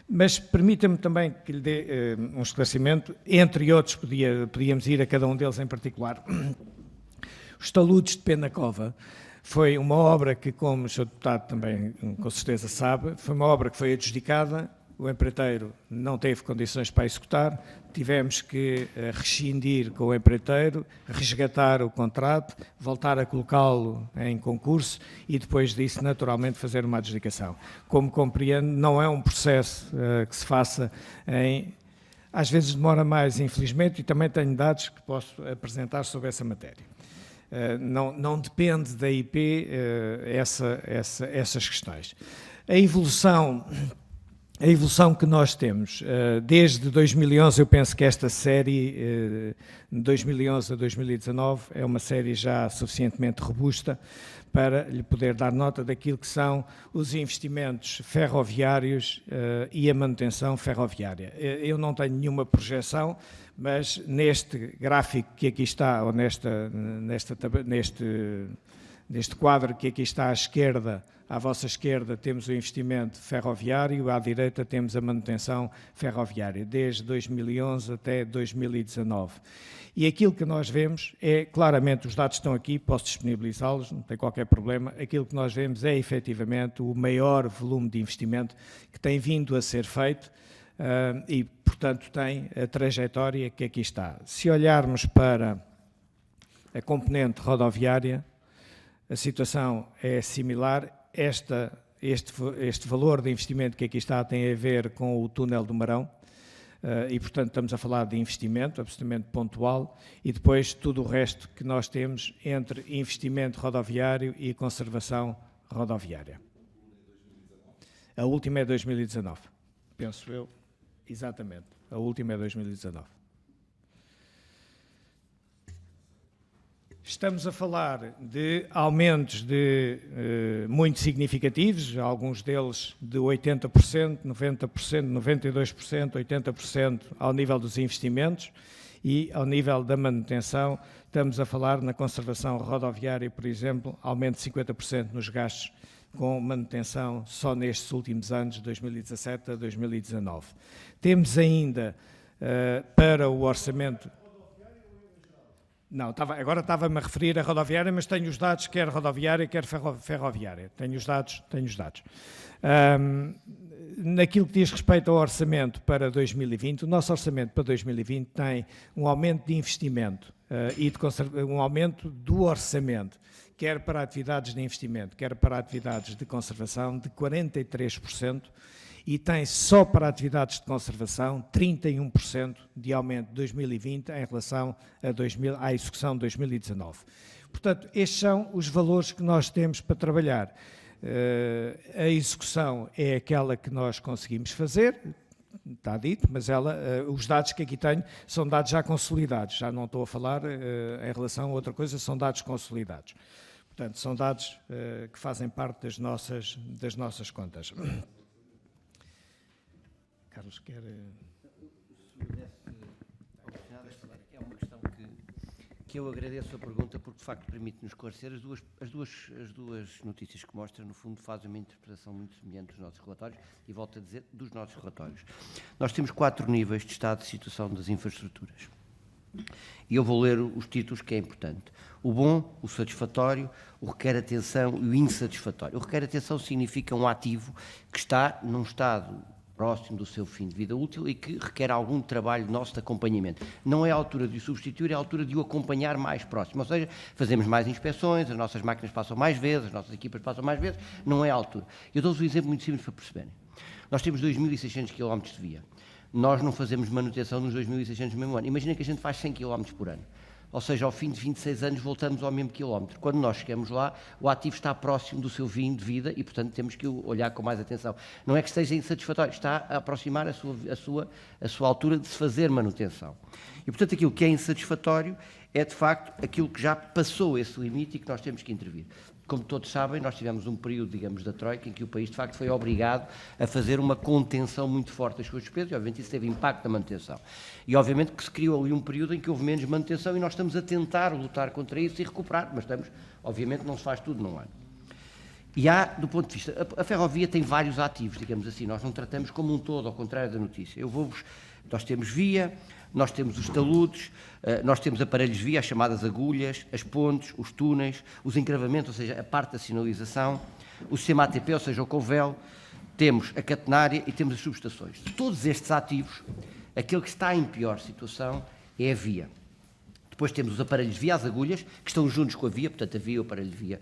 Mas permita-me também que lhe dê um esclarecimento, entre outros, podíamos ir a cada um deles em particular. Os taludes de Penacova foi uma obra que, como o Sr. Deputado também com certeza sabe, foi uma obra que foi adjudicada, o empreiteiro não teve condições para executar, tivemos que rescindir com o empreiteiro, resgatar o contrato, voltar a colocá-lo em concurso e depois disso, naturalmente, fazer uma adjudicação. Como compreendo, não é um processo que se faça em... Às vezes demora mais, infelizmente, e também tenho dados que posso apresentar sobre essa matéria. Não depende da IP essas questões. A evolução que nós temos, desde 2011, eu penso que esta série, de 2011 a 2019, é uma série já suficientemente robusta para lhe poder dar nota daquilo que são os investimentos ferroviários e a manutenção ferroviária. Eu não tenho nenhuma projeção, mas neste gráfico que aqui está, ou neste quadro que aqui está à esquerda, à vossa esquerda temos o investimento ferroviário, à direita temos a manutenção ferroviária, desde 2011 até 2019. E aquilo que nós vemos é, claramente, os dados estão aqui, posso disponibilizá-los, não tem qualquer problema, aquilo que nós vemos é, efetivamente, o maior volume de investimento que tem vindo a ser feito e, portanto, tem a trajetória que aqui está. Se olharmos para a componente rodoviária, a situação é similar. Este valor de investimento que aqui está tem a ver com o túnel do Marão e, portanto, estamos a falar de investimento absolutamente pontual e depois tudo o resto que nós temos entre investimento rodoviário e conservação rodoviária. A última é 2019, penso eu, exatamente, a última é 2019. Estamos a falar de aumentos muito significativos, alguns deles de 80%, 90%, 92%, 80% ao nível dos investimentos e ao nível da manutenção. Estamos a falar na conservação rodoviária, por exemplo, aumento de 50% nos gastos com manutenção só nestes últimos anos, de 2017 a 2019. Temos ainda para o orçamento... Não, agora estava-me a referir a rodoviária, mas tenho os dados, quer rodoviária, quer ferroviária. Tenho os dados. Naquilo que diz respeito ao orçamento para 2020, o nosso orçamento para 2020 tem um aumento de investimento e um aumento do orçamento, quer para atividades de investimento, quer para atividades de conservação, de 43%, e tem só para atividades de conservação 31% de aumento de 2020 em relação à execução de 2019. Portanto, estes são os valores que nós temos para trabalhar. A execução é aquela que nós conseguimos fazer, está dito, mas os dados que aqui tenho são dados já consolidados, já não estou a falar em relação a outra coisa, são dados consolidados. Portanto, são dados que fazem parte das nossas contas. Carlos, quer... É uma questão que eu agradeço a pergunta, porque de facto permite-nos esclarecer as duas notícias que mostra, no fundo, fazem uma interpretação muito semelhante dos nossos relatórios e, volto a dizer, dos nossos relatórios. Nós temos 4 níveis de estado de situação das infraestruturas. E eu vou ler os títulos, que é importante. O bom, o satisfatório, o requer atenção e o insatisfatório. O requer atenção significa um ativo que está num estado próximo do seu fim de vida útil e que requer algum trabalho nosso de acompanhamento. Não é a altura de o substituir, é a altura de o acompanhar mais próximo. Ou seja, fazemos mais inspeções, as nossas máquinas passam mais vezes, as nossas equipas passam mais vezes, não é a altura. Eu dou-vos um exemplo muito simples para perceberem. Nós temos 2.600 km de via. Nós não fazemos manutenção nos 2.600 no mesmo ano. Imagina que a gente faz 100 km por ano. Ou seja, ao fim de 26 anos voltamos ao mesmo quilómetro. Quando nós chegamos lá, o ativo está próximo do seu fim de vida e, portanto, temos que o olhar com mais atenção. Não é que esteja insatisfatório, está a aproximar a sua altura de se fazer manutenção. E, portanto, aquilo que é insatisfatório é, de facto, aquilo que já passou esse limite e que nós temos que intervir. Como todos sabem, nós tivemos um período, digamos, da Troika, em que o país, de facto, foi obrigado a fazer uma contenção muito forte das suas despesas e, obviamente, isso teve impacto na manutenção. E, obviamente, que se criou ali um período em que houve menos manutenção e nós estamos a tentar lutar contra isso e recuperar, mas estamos, obviamente, não se faz tudo num ano. E há, do ponto de vista, a ferrovia tem vários ativos, digamos assim, nós não tratamos como um todo, ao contrário da notícia. Nós temos via, nós temos os taludes, nós temos aparelhos de via, as chamadas agulhas, as pontes, os túneis, os encravamentos, ou seja, a parte da sinalização, o sistema ATP, ou seja, o convelo, temos a catenária e temos as subestações. De todos estes ativos, aquele que está em pior situação é a via. Depois temos os aparelhos de via, as agulhas, que estão juntos com a via, portanto a via e o aparelho de via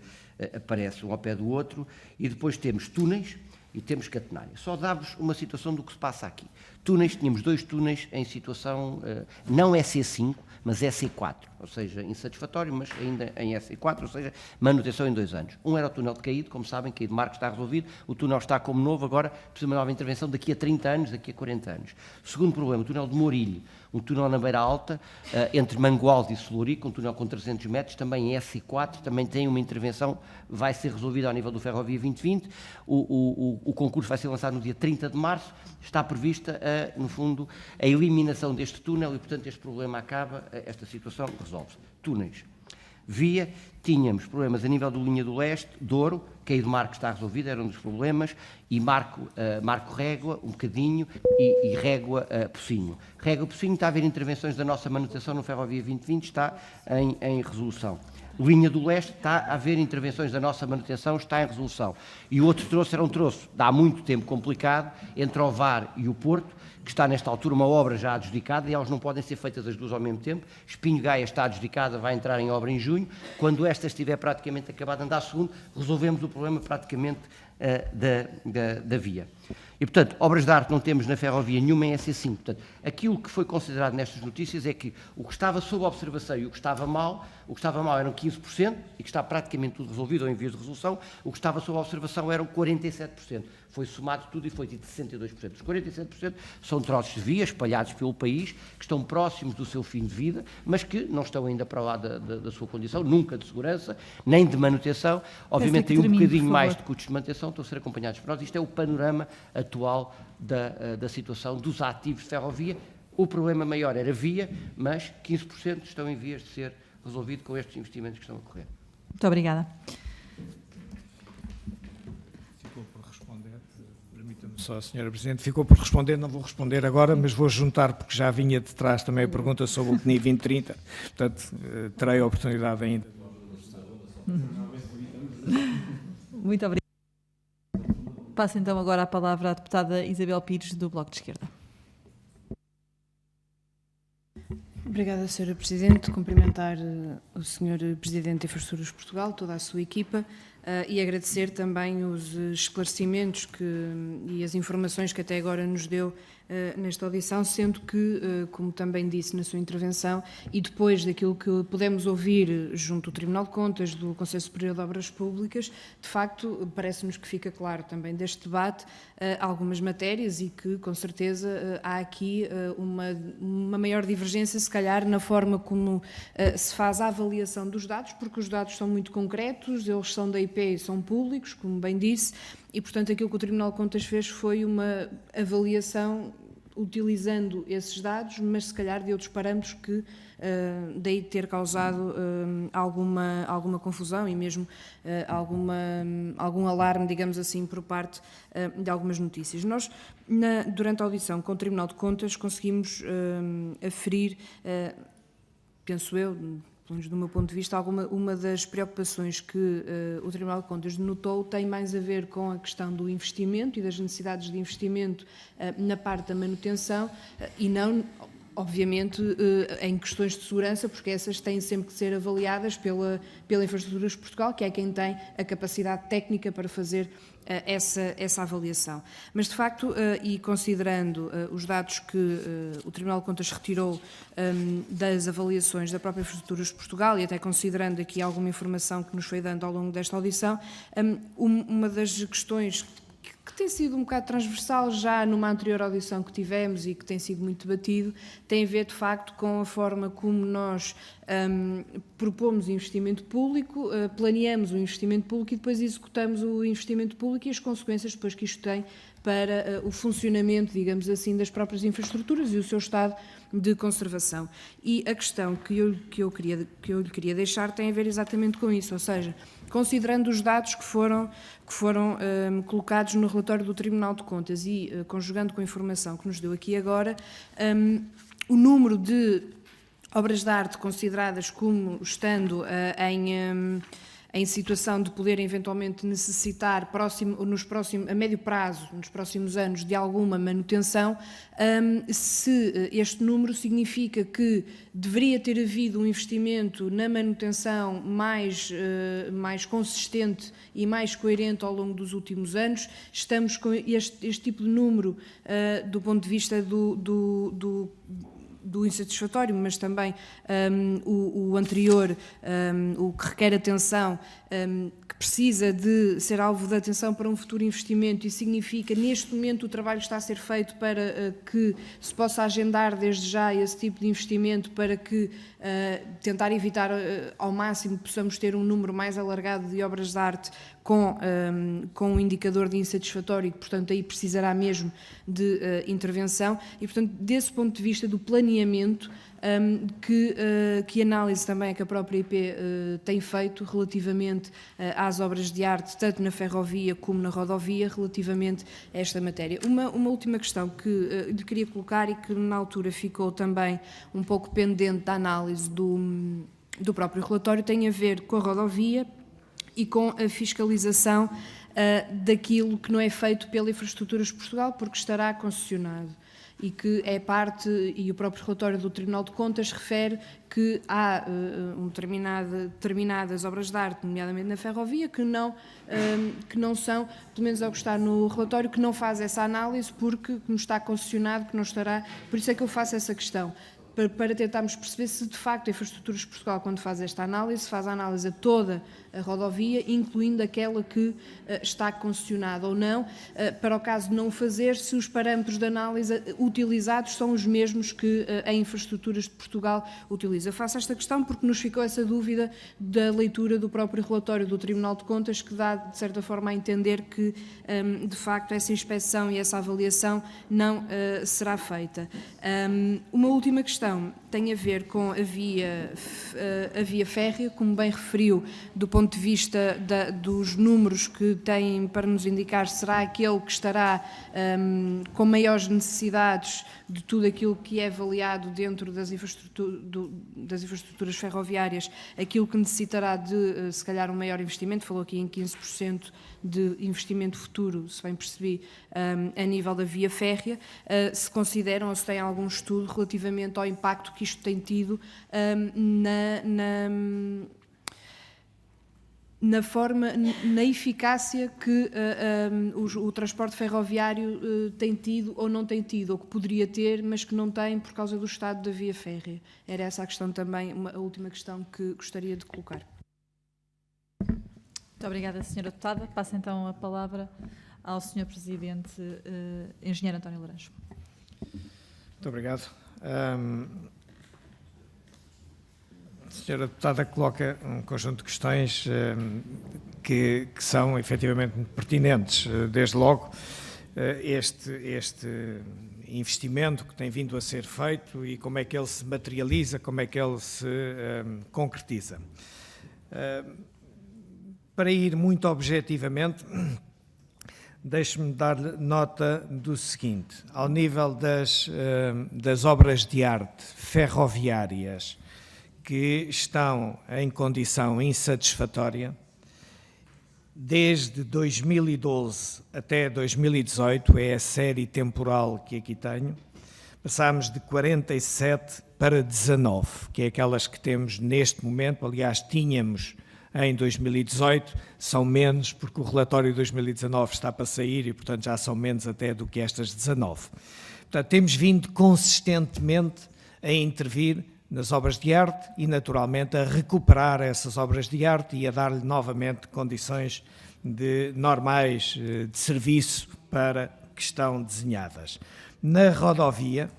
aparecem um ao pé do outro, e depois temos túneis e temos catenária. Só dá-vos uma situação do que se passa aqui. Túneis, tínhamos 2 túneis em situação, não SE5, mas SE4, ou seja, insatisfatório, mas ainda em SE4, ou seja, manutenção em 2 anos. Um era o túnel de Caído, como sabem, Caído Marques está resolvido, o túnel está como novo, agora precisa de uma nova intervenção daqui a 30 anos, daqui a 40 anos. Segundo problema, o túnel de Mourilho, um túnel na Beira Alta, entre Mangualde e Solurico, um túnel com 300 metros, também em SE4, também tem uma intervenção, vai ser resolvida ao nível do Ferrovia 2020, o concurso vai ser lançado no dia 30 de março, está prevista, no fundo, a eliminação deste túnel e, portanto, este problema acaba, esta situação resolve-se. Túneis. Via, tínhamos problemas a nível do Linha do Leste, Douro, Caído Marques está resolvido, era um dos problemas, e Marco Régua, um bocadinho, e Régua Pocinho. Régua Pocinho está a haver intervenções da nossa manutenção no Ferrovia 2020, está em resolução. Linha do Leste, está a haver intervenções da nossa manutenção, está em resolução. E o outro troço era um troço, há muito tempo complicado, entre o VAR e o Porto, que está nesta altura uma obra já adjudicada e elas não podem ser feitas as duas ao mesmo tempo. Espinho Gaia está adjudicada, vai entrar em obra em junho. Quando esta estiver praticamente acabada de andar segundo, resolvemos o problema praticamente da via. E, portanto, obras de arte não temos na ferrovia nenhuma em SE5. Portanto, aquilo que foi considerado nestas notícias é que o que estava sob observação e o que estava mal eram 15% e que está praticamente tudo resolvido ou em vias de resolução, o que estava sob observação eram 47%. Foi somado tudo e foi de 62%. Os 47% são troços de via espalhados pelo país, que estão próximos do seu fim de vida, mas que não estão ainda para lá da sua condição, nunca de segurança, nem de manutenção. Obviamente tem um bocadinho mais de custos de manutenção, estão a ser acompanhados por nós. Isto é o panorama atual da situação dos ativos de ferrovia. O problema maior era via, mas 15% estão em vias de ser resolvido com estes investimentos que estão a ocorrer. Muito obrigada. Ficou por responder, permita-me só, Sra. Presidente, ficou por responder, não vou responder agora, mas vou juntar, porque já vinha de trás também a pergunta sobre o CNI 2030, portanto, terei a oportunidade ainda. Muito obrigada. Passo então agora a palavra à deputada Isabel Pires, do Bloco de Esquerda. Obrigada, Sra. Presidente. Cumprimentar o Sr. Presidente de Infraestruturas de Portugal, toda a sua equipa. e agradecer também os esclarecimentos e as informações que até agora nos deu nesta audição, sendo que, como também disse na sua intervenção, e depois daquilo que pudemos ouvir junto do Tribunal de Contas, do Conselho Superior de Obras Públicas, de facto, parece-nos que fica claro também deste debate algumas matérias e que, com certeza, há aqui uma maior divergência, se calhar, na forma como se faz a avaliação dos dados, porque os dados são muito concretos, eles são da IP e são públicos, como bem disse, e, portanto, aquilo que o Tribunal de Contas fez foi uma avaliação utilizando esses dados, mas se calhar de outros parâmetros que daí ter causado alguma confusão e mesmo algum alarme, digamos assim, por parte de algumas notícias. Nós, durante a audição com o Tribunal de Contas, conseguimos aferir, penso eu, pelo menos do meu ponto de vista, uma das preocupações que o Tribunal de Contas denotou tem mais a ver com a questão do investimento e das necessidades de investimento na parte da manutenção e não, obviamente, em questões de segurança, porque essas têm sempre que ser avaliadas pela Infraestruturas de Portugal, que é quem tem a capacidade técnica para fazer essa avaliação. Mas, de facto, e considerando os dados que o Tribunal de Contas retirou das avaliações da própria Infraestruturas de Portugal e até considerando aqui alguma informação que nos foi dando ao longo desta audição, uma das questões que tem sido um bocado transversal já numa anterior audição que tivemos e que tem sido muito debatido, tem a ver, de facto, com a forma como nós propomos investimento público, planeamos o investimento público e depois executamos o investimento público e as consequências depois que isto tem para o funcionamento, digamos assim, das próprias infraestruturas e o seu estado de conservação. E a questão que eu lhe queria deixar tem a ver exatamente com isso, ou seja, considerando os dados que foram colocados no relatório do Tribunal de Contas e conjugando com a informação que nos deu aqui agora, o número de obras de arte consideradas como estando em situação de poder eventualmente necessitar a médio prazo, nos próximos anos, de alguma manutenção, se este número significa que deveria ter havido um investimento na manutenção mais consistente e mais coerente ao longo dos últimos anos. Estamos com este tipo de número do ponto de vista do insatisfatório, mas também o anterior, o que requer atenção, que precisa de ser alvo de atenção para um futuro investimento e significa, neste momento, o trabalho está a ser feito para que se possa agendar desde já esse tipo de investimento para que tentar evitar ao máximo que possamos ter um número mais alargado de obras de arte com um indicador de insatisfatório e que, portanto, aí precisará mesmo de intervenção e, portanto, desse ponto de vista do planeamento, que análise também é que a própria IP tem feito relativamente às obras de arte, tanto na ferrovia como na rodovia, relativamente a esta matéria. Uma última questão que lhe queria colocar e que na altura ficou também um pouco pendente da análise do próprio relatório tem a ver com a rodovia e com a fiscalização daquilo que não é feito pela Infraestruturas de Portugal, porque estará concessionado. E que é parte, e o próprio relatório do Tribunal de Contas refere que há determinadas obras de arte, nomeadamente na ferrovia, que não são, pelo menos ao que está no relatório, que não faz essa análise porque não está concessionado, que não estará, por isso é que eu faço essa questão. Para tentarmos perceber se, de facto, a Infraestruturas de Portugal, quando faz esta análise, faz a análise a toda a rodovia, incluindo aquela que está concessionada ou não, para o caso de não fazer, se os parâmetros de análise utilizados são os mesmos que a Infraestruturas de Portugal utiliza. Eu faço esta questão porque nos ficou essa dúvida da leitura do próprio relatório do Tribunal de Contas, que dá, de certa forma, a entender que, de facto, essa inspeção e essa avaliação não será feita. Uma última questão tem a ver com a via férrea, como bem referiu, do ponto de vista dos números que têm para nos indicar, será aquele que estará com maiores necessidades de tudo aquilo que é avaliado dentro das infraestruturas ferroviárias, aquilo que necessitará de, se calhar, um maior investimento, falou aqui em 15% de investimento futuro, se bem percebi, a nível da via férrea, se consideram ou se têm algum estudo relativamente ao impacto na forma, na eficácia que o transporte ferroviário tem tido ou não tem tido, ou que poderia ter, mas que não tem por causa do estado da via férrea. Era essa a questão também, a última questão que gostaria de colocar. Muito obrigada, Sra. Deputada. Passo então a palavra ao Sr. Presidente, Engenheiro António Laranjo. Muito obrigado. A senhora deputada coloca um conjunto de questões que são efetivamente muito pertinentes. Desde logo, este investimento que tem vindo a ser feito e como é que ele se materializa, como é que ele se concretiza. Para ir muito objetivamente, deixe-me dar nota do seguinte: ao nível das obras de arte ferroviárias que estão em condição insatisfatória, desde 2012 até 2018, é a série temporal que aqui tenho, passámos de 47 para 19, que é aquelas que temos neste momento. Aliás, tínhamos em 2018, são menos, porque o relatório de 2019 está para sair e, portanto, já são menos até do que estas 19. Portanto, temos vindo consistentemente a intervir nas obras de arte e, naturalmente, a recuperar essas obras de arte e a dar-lhe novamente condições normais de serviço para que estão desenhadas. Na rodovia,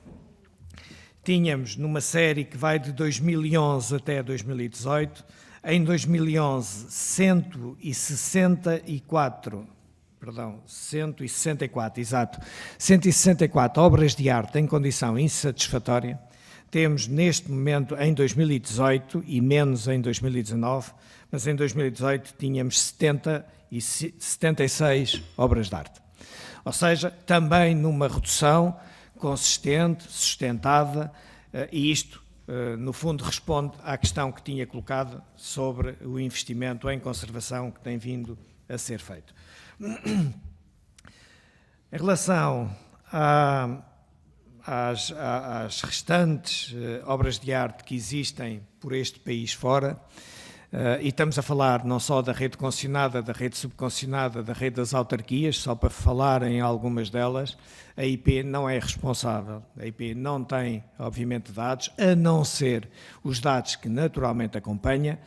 tínhamos numa série que vai de 2011 até 2018, em 2011, 164 obras de arte em condição insatisfatória. Temos neste momento, em 2018, e menos em 2019, mas em 2018 tínhamos 76 obras de arte. Ou seja, também numa redução consistente, sustentada, e isto, no fundo, responde à questão que tinha colocado sobre o investimento em conservação que tem vindo a ser feito. Em relação às restantes obras de arte que existem por este país fora, e estamos a falar não só da rede concessionada, da rede subconcessionada, da rede das autarquias, só para falar em algumas delas, a IP não é responsável. A IP não tem, obviamente, dados, a não ser os dados que naturalmente acompanha,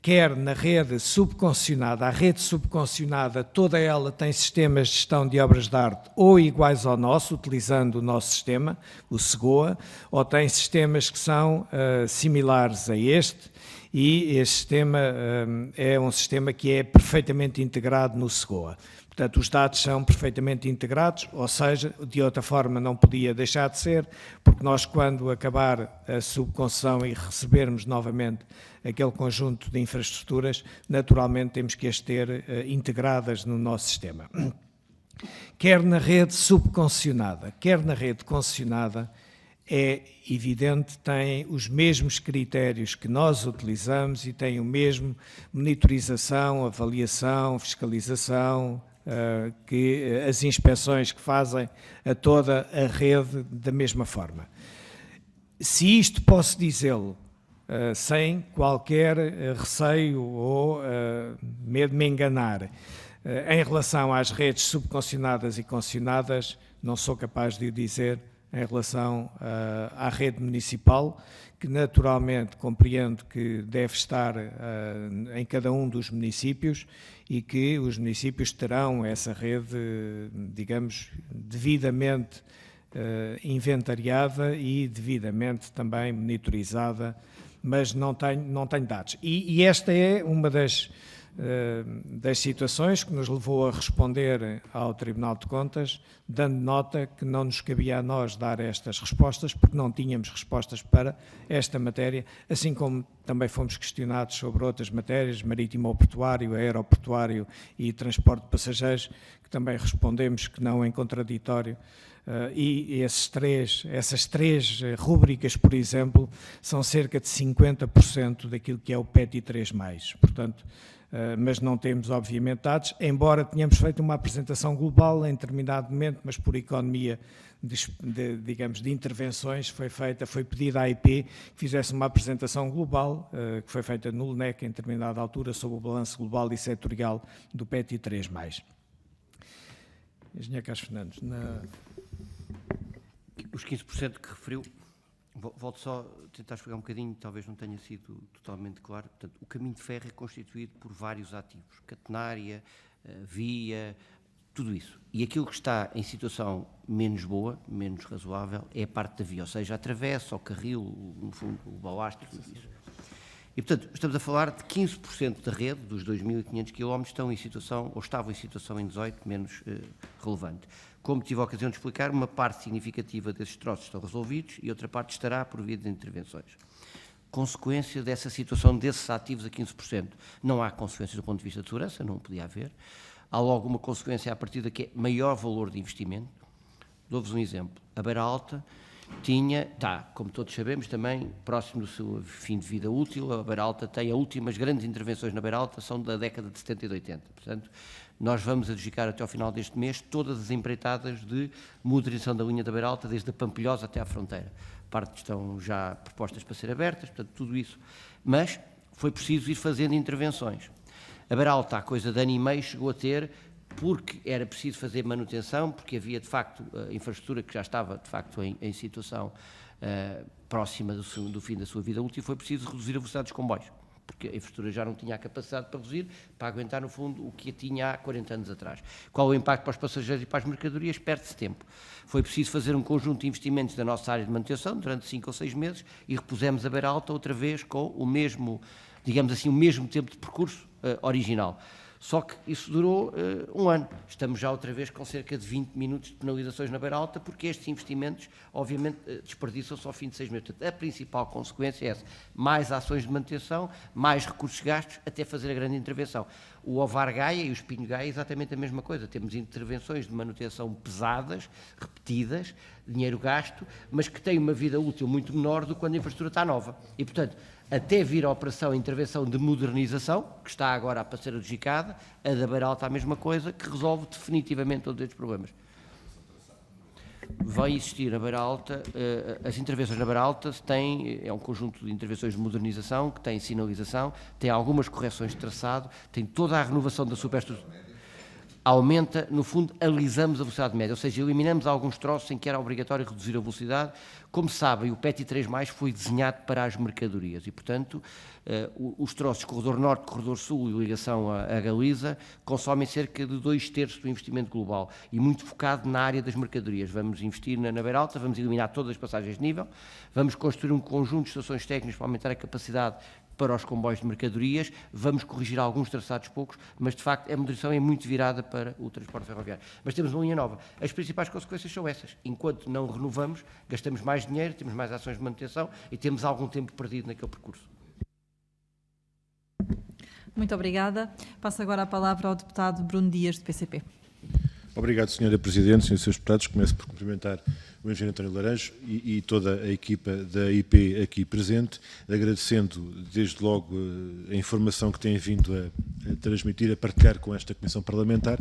quer na rede subconcessionada. A rede subconcessionada, toda ela tem sistemas de gestão de obras de arte ou iguais ao nosso, utilizando o nosso sistema, o SEGOA, ou tem sistemas que são similares a este, e este sistema é um sistema que é perfeitamente integrado no SEGOA. Portanto, os dados são perfeitamente integrados, ou seja, de outra forma não podia deixar de ser, porque nós, quando acabar a subconcessão e recebermos novamente aquele conjunto de infraestruturas, naturalmente temos que as ter integradas no nosso sistema. Quer na rede subconcessionada, quer na rede concessionada, é evidente, tem os mesmos critérios que nós utilizamos e tem o mesmo monitorização, avaliação, fiscalização, que as inspeções que fazem a toda a rede da mesma forma. Se isto posso dizê-lo sem qualquer receio ou medo de me enganar, em relação às redes subconcessionadas e concessionadas, não sou capaz de o dizer em relação à rede municipal, que naturalmente compreendo que deve estar em cada um dos municípios e que os municípios terão essa rede, digamos, devidamente inventariada e devidamente também monitorizada, mas não tenho dados. E esta é uma das situações que nos levou a responder ao Tribunal de Contas, dando nota que não nos cabia a nós dar estas respostas, porque não tínhamos respostas para esta matéria, assim como também fomos questionados sobre outras matérias, marítimo ou portuário, aeroportuário e transporte de passageiros, que também respondemos que não em contraditório e essas três rúbricas, por exemplo, são cerca de 50% daquilo que é o PETI 3+. Portanto, mas não temos, obviamente, dados, embora tenhamos feito uma apresentação global em determinado momento, mas por economia digamos, de intervenções foi pedida à IP que fizesse uma apresentação global, que foi feita no LNEC em determinada altura, sobre o balanço global e setorial do PETI 3+. Engenheiro Carlos Fernandes, Os 15% que referiu, volto só a tentar explicar um bocadinho, talvez não tenha sido totalmente claro. Portanto, o caminho de ferro é constituído por vários ativos, catenária, via, tudo isso. E aquilo que está em situação menos boa, menos razoável, é a parte da via, ou seja, a travessa, o carril, no fundo, o balastro, tudo isso. E, portanto, estamos a falar de 15% da rede, dos 2.500 km, estão em situação, ou estavam em situação em 18, menos relevante. Como tive a ocasião de explicar, uma parte significativa desses troços estão resolvidos e outra parte estará por via de intervenções. Consequência dessa situação desses ativos a 15%. Não há consequências do ponto de vista de segurança, não podia haver. Há logo uma consequência a partir daqui, é maior valor de investimento. Dou-vos um exemplo. A Beira Alta está, como todos sabemos, também próximo do seu fim de vida útil. A Beira Alta tem as últimas grandes intervenções na Beira Alta, são da década de 70 e de 80. Portanto, nós vamos adjudicar até ao final deste mês todas as empreitadas de modernização da linha da Beira Alta, desde a Pampilhosa até à fronteira. Parte estão já propostas para ser abertas, portanto, tudo isso. Mas foi preciso ir fazendo intervenções. A Beira Alta, há coisa de ano e meio, chegou a ter, porque era preciso fazer manutenção, porque havia, de facto, a infraestrutura que já estava, de facto, em situação próxima do fim da sua vida útil, e foi preciso reduzir a velocidade dos comboios, porque a infraestrutura já não tinha a capacidade para reduzir, para aguentar, no fundo, o que a tinha há 40 anos atrás. Qual o impacto para os passageiros e para as mercadorias? Perde-se tempo. Foi preciso fazer um conjunto de investimentos da nossa área de manutenção durante 5 ou 6 meses e repusemos a Beira Alta outra vez com o mesmo, digamos assim, o mesmo tempo de percurso original. Só que isso durou um ano. Estamos já outra vez com cerca de 20 minutos de penalizações na Beira Alta, porque estes investimentos, obviamente, desperdiçam-se ao fim de 6 meses. Portanto, a principal consequência é essa. Mais ações de manutenção, mais recursos gastos, até fazer a grande intervenção. O Ovar Gaia e o Espinho Gaia é exatamente a mesma coisa. Temos intervenções de manutenção pesadas, repetidas, dinheiro gasto, mas que têm uma vida útil muito menor do que quando a infraestrutura está nova. E, portanto, até vir a operação, a intervenção de modernização, que está agora para ser adjudicada, a da Beira Alta a mesma coisa, que resolve definitivamente todos estes problemas. Vai existir na Beira Alta, as intervenções na Beira Alta é um conjunto de intervenções de modernização, que tem sinalização, tem algumas correções de traçado, tem toda a renovação da superestrutura. Aumenta, no fundo, alisamos a velocidade média, ou seja, eliminamos alguns troços em que era obrigatório reduzir a velocidade. Como sabem, o PETI 3+, foi desenhado para as mercadorias e, portanto, os troços Corredor Norte, Corredor Sul e ligação a Galiza consomem cerca de 2/3 do investimento global e muito focado na área das mercadorias. Vamos investir na Beira Alta, vamos eliminar todas as passagens de nível, vamos construir um conjunto de estações técnicas para aumentar a capacidade para os comboios de mercadorias, vamos corrigir alguns traçados poucos, mas de facto a modernização é muito virada para o transporte ferroviário. Mas temos uma linha nova. As principais consequências são essas. Enquanto não renovamos, gastamos mais dinheiro, temos mais ações de manutenção e temos algum tempo perdido naquele percurso. Muito obrigada. Passo agora a palavra ao deputado Bruno Dias, do PCP. Obrigado, Sra. Presidente, Srs. Deputados. Começo por cumprimentar o Engenheiro António Laranjo e toda a equipa da IP aqui presente, agradecendo desde logo a informação que têm vindo a transmitir, a partilhar com esta Comissão Parlamentar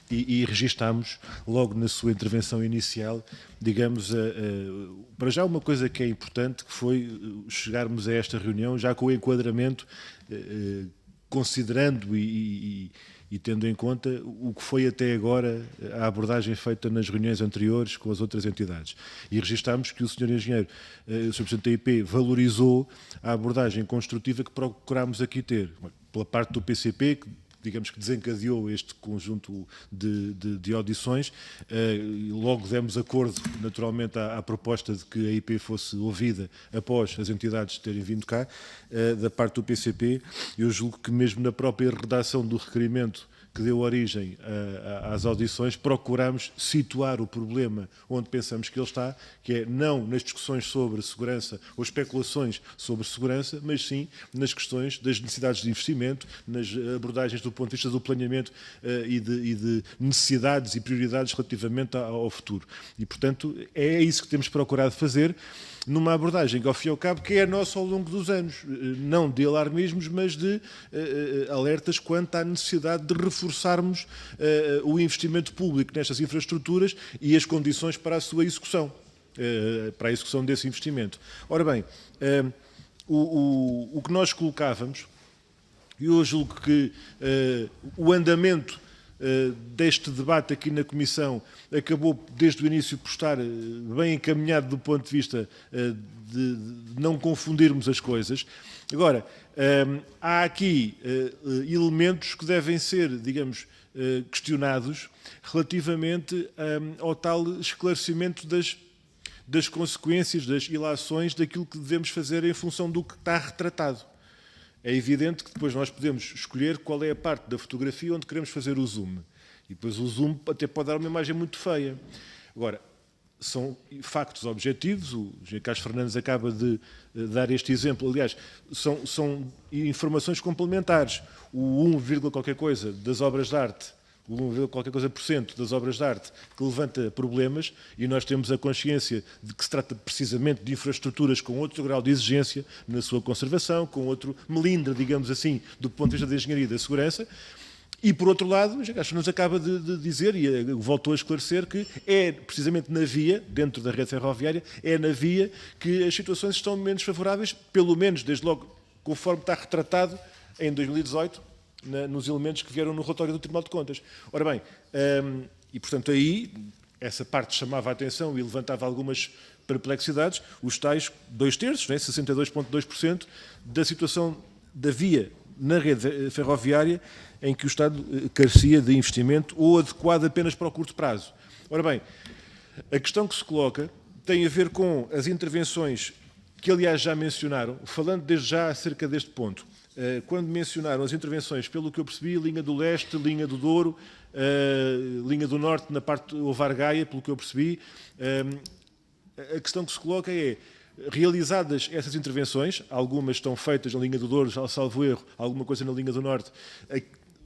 e registámos logo na sua intervenção inicial, digamos, para já uma coisa que é importante, que foi chegarmos a esta reunião já com o enquadramento, considerando e tendo em conta o que foi até agora a abordagem feita nas reuniões anteriores com as outras entidades. E registámos que o Sr. Engenheiro, o Sr. Presidente da IP, valorizou a abordagem construtiva que procurámos aqui ter, pela parte do PCP, que digamos que desencadeou este conjunto de audições. Logo demos acordo, naturalmente, à proposta de que a IP fosse ouvida após as entidades terem vindo cá. Da parte do PCP, eu julgo que mesmo na própria redação do requerimento que deu origem às audições, procuramos situar o problema onde pensamos que ele está, que é não nas discussões sobre segurança ou especulações sobre segurança, mas sim nas questões das necessidades de investimento, nas abordagens do ponto de vista do planeamento e de necessidades e prioridades relativamente ao futuro. E, portanto, é isso que temos procurado fazer numa abordagem que, ao fim e ao cabo, que é a nossa ao longo dos anos, não de alarmismos, mas de alertas quanto à necessidade de reforçarmos o investimento público nestas infraestruturas e as condições para a sua execução, para a execução desse investimento. Ora bem, o que nós colocávamos, e eu julgo que o andamento deste debate aqui na Comissão acabou desde o início por estar bem encaminhado do ponto de vista de não confundirmos as coisas. Agora, há aqui elementos que devem ser, digamos, questionados relativamente ao tal esclarecimento das consequências, das ilações daquilo que devemos fazer em função do que está retratado. É evidente que depois nós podemos escolher qual é a parte da fotografia onde queremos fazer o zoom. E depois o zoom até pode dar uma imagem muito feia. Agora, são factos objetivos, o Engenheiro Carlos Fernandes acaba de dar este exemplo, aliás, são informações complementares. O 1, qualquer coisa das obras de arte, o 1, qualquer coisa por cento das obras de arte que levanta problemas, e nós temos a consciência de que se trata precisamente de infraestruturas com outro grau de exigência na sua conservação, com outro melindre, digamos assim, do ponto de vista da engenharia e da segurança. E, por outro lado, acho que nos acaba de dizer, e voltou a esclarecer, que é precisamente na via, dentro da rede ferroviária, é na via que as situações estão menos favoráveis, pelo menos, desde logo, conforme está retratado em 2018, nos elementos que vieram no relatório do Tribunal de Contas. Ora bem, e portanto aí, essa parte chamava a atenção e levantava algumas perplexidades, os tais 2/3, né, 62,2% da situação da via na rede ferroviária em que o Estado carecia de investimento ou adequado apenas para o curto prazo. Ora bem, a questão que se coloca tem a ver com as intervenções que, aliás, já mencionaram, falando desde já acerca deste ponto. Quando mencionaram as intervenções, pelo que eu percebi, linha do leste, linha do Douro, linha do norte na parte Ovar-Gaia, pelo que eu percebi, a questão que se coloca é, realizadas essas intervenções, algumas estão feitas na linha do Douro, já salvo erro, alguma coisa na linha do norte,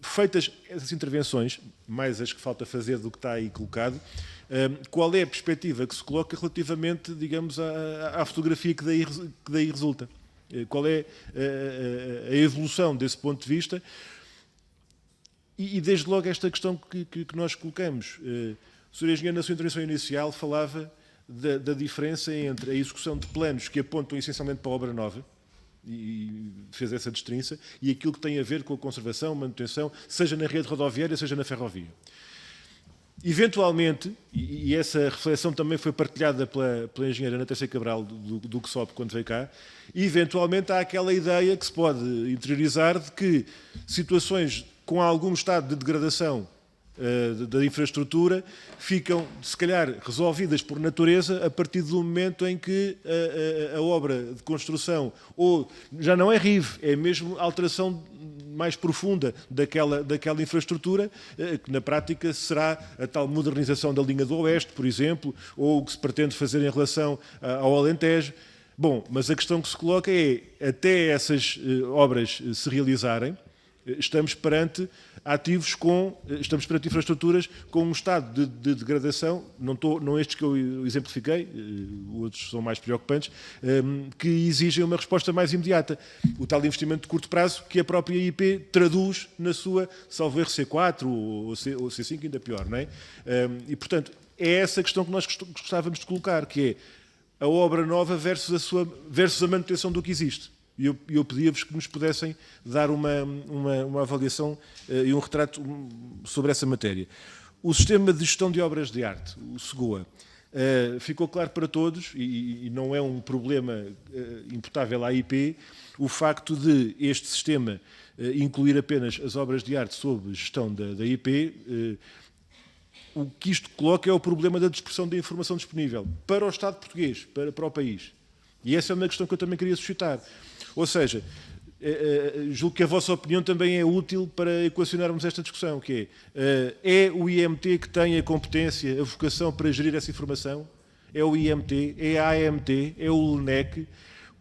feitas essas intervenções, mais as que falta fazer do que está aí colocado, qual é a perspectiva que se coloca relativamente, digamos, à fotografia que daí resulta? Qual é a evolução desse ponto de vista? E desde logo esta questão que nós colocamos. O Sr. Engenheiro, na sua intervenção inicial, falava da diferença entre a execução de planos que apontam essencialmente para a obra nova, e fez essa distinção, e aquilo que tem a ver com a conservação, manutenção, seja na rede rodoviária, seja na ferrovia. Eventualmente, e essa reflexão também foi partilhada pela engenheira Ana Terceira Cabral do QSOP quando veio cá, eventualmente há aquela ideia que se pode interiorizar de que situações com algum estado de degradação da infraestrutura ficam, se calhar, resolvidas por natureza a partir do momento em que a obra de construção, ou já não é RIV, é mesmo alteração mais profunda daquela infraestrutura, que na prática será a tal modernização da linha do Oeste, por exemplo, ou o que se pretende fazer em relação ao Alentejo. Bom, mas a questão que se coloca é, até essas obras se realizarem, estamos perante infraestruturas com um estado de degradação, não estes que eu exemplifiquei, outros são mais preocupantes, que exigem uma resposta mais imediata. O tal investimento de curto prazo que a própria IP traduz na sua, salvo erro, C4 ou C5, ainda pior, não é? E, portanto, é essa questão que nós gostávamos de colocar, que é a obra nova versus a manutenção do que existe. E eu pedia-vos que nos pudessem dar uma avaliação e um retrato sobre essa matéria. O sistema de gestão de obras de arte, o SEGOA, ficou claro para todos, e não é um problema imputável à IP, o facto de este sistema incluir apenas as obras de arte sob gestão da IP. O que isto coloca é o problema da dispersão da informação disponível para o Estado português, para o país. E essa é uma questão que eu também queria suscitar. Ou seja, julgo que a vossa opinião também é útil para equacionarmos esta discussão, que é o IMT que tem a competência, a vocação para gerir essa informação? É o IMT? É a AMT? É o LNEC?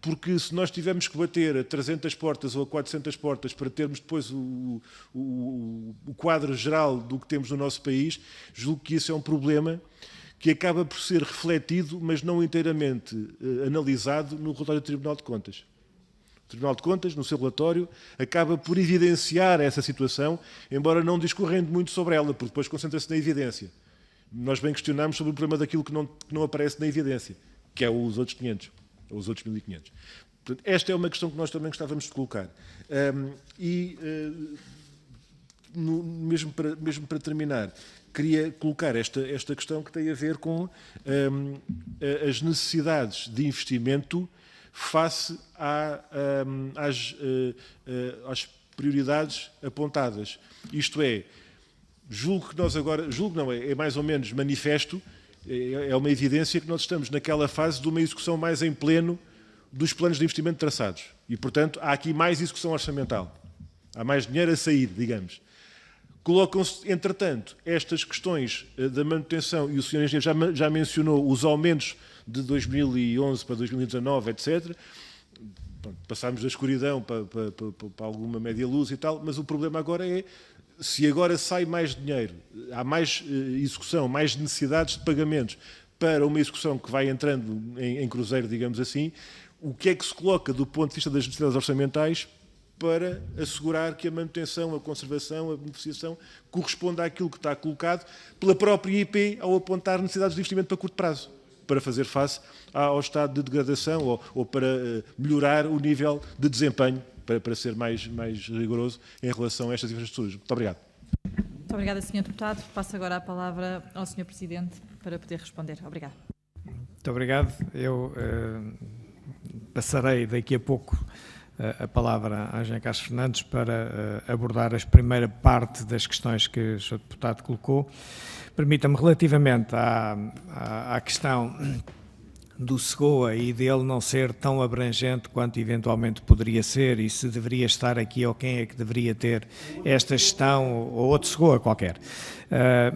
Porque se nós tivermos que bater a 300 portas ou a 400 portas para termos depois o quadro geral do que temos no nosso país, julgo que isso é um problema que acaba por ser refletido, mas não inteiramente analisado no relatório do Tribunal de Contas. O Tribunal de Contas, no seu relatório, acaba por evidenciar essa situação, embora não discorrendo muito sobre ela, porque depois concentra-se na evidência. Nós bem questionamos sobre o problema daquilo que não aparece na evidência, que é os outros 500, ou os outros 1.500. Portanto, esta é uma questão que nós também gostávamos de colocar. Mesmo para terminar, queria colocar esta questão que tem a ver com as necessidades de investimento face às prioridades apontadas. Isto é, julgo que nós agora, é mais ou menos manifesto, é uma evidência que nós estamos naquela fase de uma execução mais em pleno dos planos de investimento traçados. E, portanto, há aqui mais execução orçamental. Há mais dinheiro a sair, digamos. Colocam-se, entretanto, estas questões da manutenção, e o Sr. Engenheiro já mencionou os aumentos de 2011 para 2019, etc. Passámos da escuridão para alguma média luz e tal, mas o problema agora é, se agora sai mais dinheiro, há mais execução, mais necessidades de pagamentos para uma execução que vai entrando em cruzeiro, digamos assim, o que é que se coloca do ponto de vista das necessidades orçamentais para assegurar que a manutenção, a conservação, a beneficiação corresponda àquilo que está colocado pela própria IP ao apontar necessidades de investimento para curto prazo, para fazer face ao estado de degradação ou para melhorar o nível de desempenho, para ser mais rigoroso em relação a estas infraestruturas. Muito obrigado. Muito obrigada, Sr. Deputado. Passo agora a palavra ao Sr. Presidente para poder responder. Obrigada. Muito obrigado. Eu passarei daqui a pouco a palavra à Engenheira Castro Fernandes para abordar a primeira parte das questões que o Sr. Deputado colocou. Permita-me, relativamente à questão do SEGOA e dele não ser tão abrangente quanto eventualmente poderia ser e se deveria estar aqui ou quem é que deveria ter esta gestão ou outro SEGOA qualquer.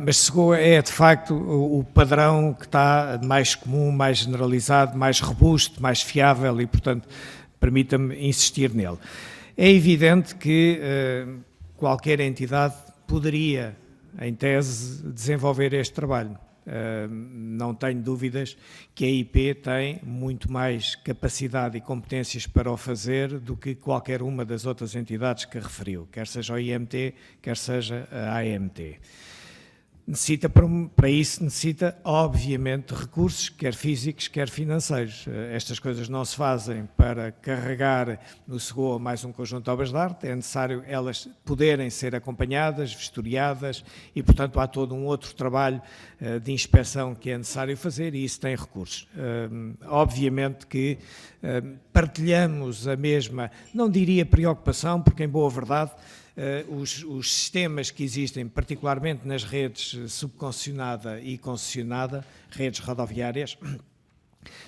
Mas SEGOA é de facto o padrão que está mais comum, mais generalizado, mais robusto, mais fiável e, portanto, permita-me insistir nele. É evidente que qualquer entidade poderia, em tese, desenvolver este trabalho. Não tenho dúvidas que a IP tem muito mais capacidade e competências para o fazer do que qualquer uma das outras entidades que referiu, quer seja o IMT, quer seja a AMT. Para isso necessita, obviamente, recursos, quer físicos, quer financeiros. Estas coisas não se fazem para carregar no SEGOA mais um conjunto de obras de arte, é necessário elas poderem ser acompanhadas, vistoriadas e, portanto, há todo um outro trabalho de inspeção que é necessário fazer e isso tem recursos. Obviamente que partilhamos a mesma, não diria preocupação, porque em boa verdade, os sistemas que existem, particularmente nas redes subconcessionada e concessionada, redes rodoviárias,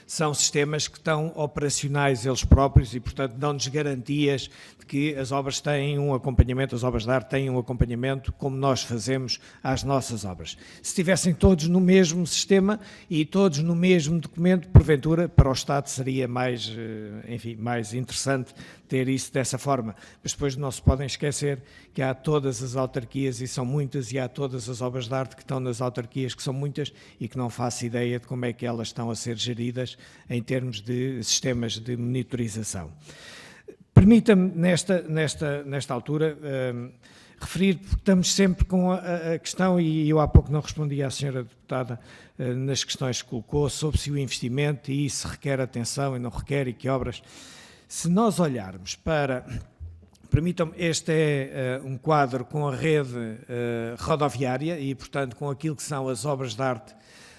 são sistemas que estão operacionais eles próprios e, portanto, dão-nos garantias de que as obras têm um acompanhamento, as obras de arte têm um acompanhamento como nós fazemos às nossas obras. Se estivessem todos no mesmo sistema e todos no mesmo documento, porventura, para o Estado seria mais interessante ter isso dessa forma. Mas depois não se podem esquecer que há todas as autarquias, e são muitas, e há todas as obras de arte que estão nas autarquias, que são muitas, e que não faço ideia de como é que elas estão a ser geridas em termos de sistemas de monitorização. Permita-me, nesta altura, referir, porque estamos sempre com a questão, e eu há pouco não respondi à senhora deputada nas questões que colocou, sobre se o investimento, e isso requer atenção e não requer, e que obras. Se nós olharmos para, permitam-me, este é um quadro com a rede rodoviária e, portanto, com aquilo que são as obras de arte.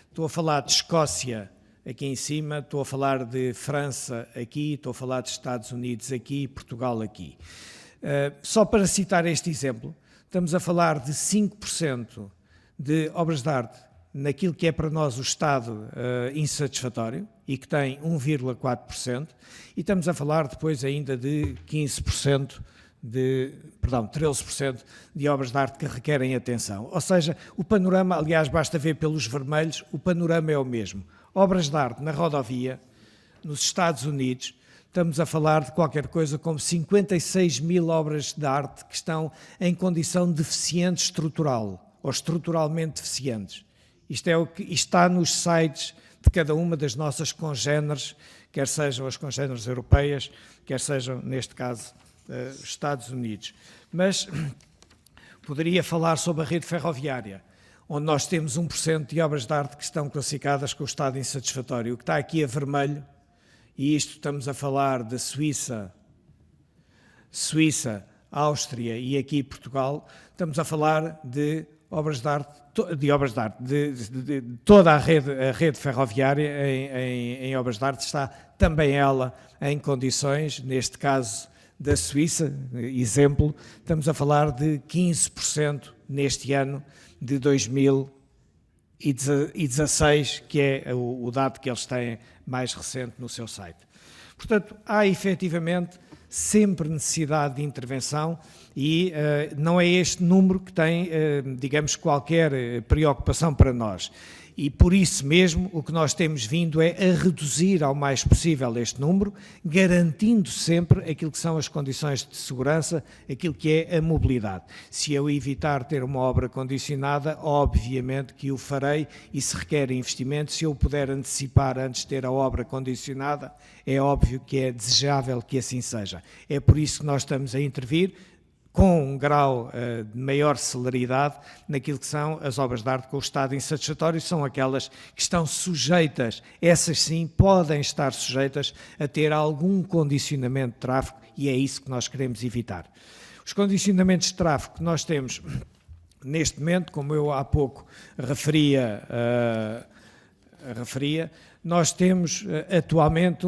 Estou a falar de Escócia aqui em cima, estou a falar de França aqui, estou a falar de Estados Unidos aqui, Portugal aqui. Só para citar este exemplo, estamos a falar de 5% de obras de arte naquilo que é para nós o estado insatisfatório e que tem 1,4%, e estamos a falar depois ainda de 13% de obras de arte que requerem atenção. Ou seja, o panorama, aliás, basta ver pelos vermelhos, o panorama é o mesmo. Obras de arte na rodovia, nos Estados Unidos, estamos a falar de qualquer coisa como 56 mil obras de arte que estão em condição deficiente estrutural, ou estruturalmente deficientes. Isto é o que está nos sites de cada uma das nossas congéneres, quer sejam as congéneres europeias, quer sejam, neste caso, Estados Unidos. Mas poderia falar sobre a rede ferroviária, onde nós temos 1% de obras de arte que estão classificadas com o estado insatisfatório. O que está aqui a vermelho, e isto estamos a falar de Suíça, Áustria e aqui Portugal, estamos a falar de obras de arte, de toda a rede ferroviária em obras de arte está também ela em condições, neste caso da Suíça, exemplo, estamos a falar de 15% neste ano de 2016, que é o dado que eles têm mais recente no seu site. Portanto, há efetivamente sempre necessidade de intervenção e não é este número que tem, digamos, qualquer preocupação para nós. E por isso mesmo o que nós temos vindo é a reduzir ao mais possível este número, garantindo sempre aquilo que são as condições de segurança, aquilo que é a mobilidade. Se eu evitar ter uma obra condicionada, obviamente que o farei e se requer investimento, se eu puder antecipar antes de ter a obra condicionada, é óbvio que é desejável que assim seja. É por isso que nós estamos a intervir com um grau de maior celeridade naquilo que são as obras de arte com o estado insatisfatório, são aquelas que estão sujeitas, essas sim, podem estar sujeitas a ter algum condicionamento de tráfego e é isso que nós queremos evitar. Os condicionamentos de tráfego que nós temos neste momento, como eu há pouco referia, nós temos atualmente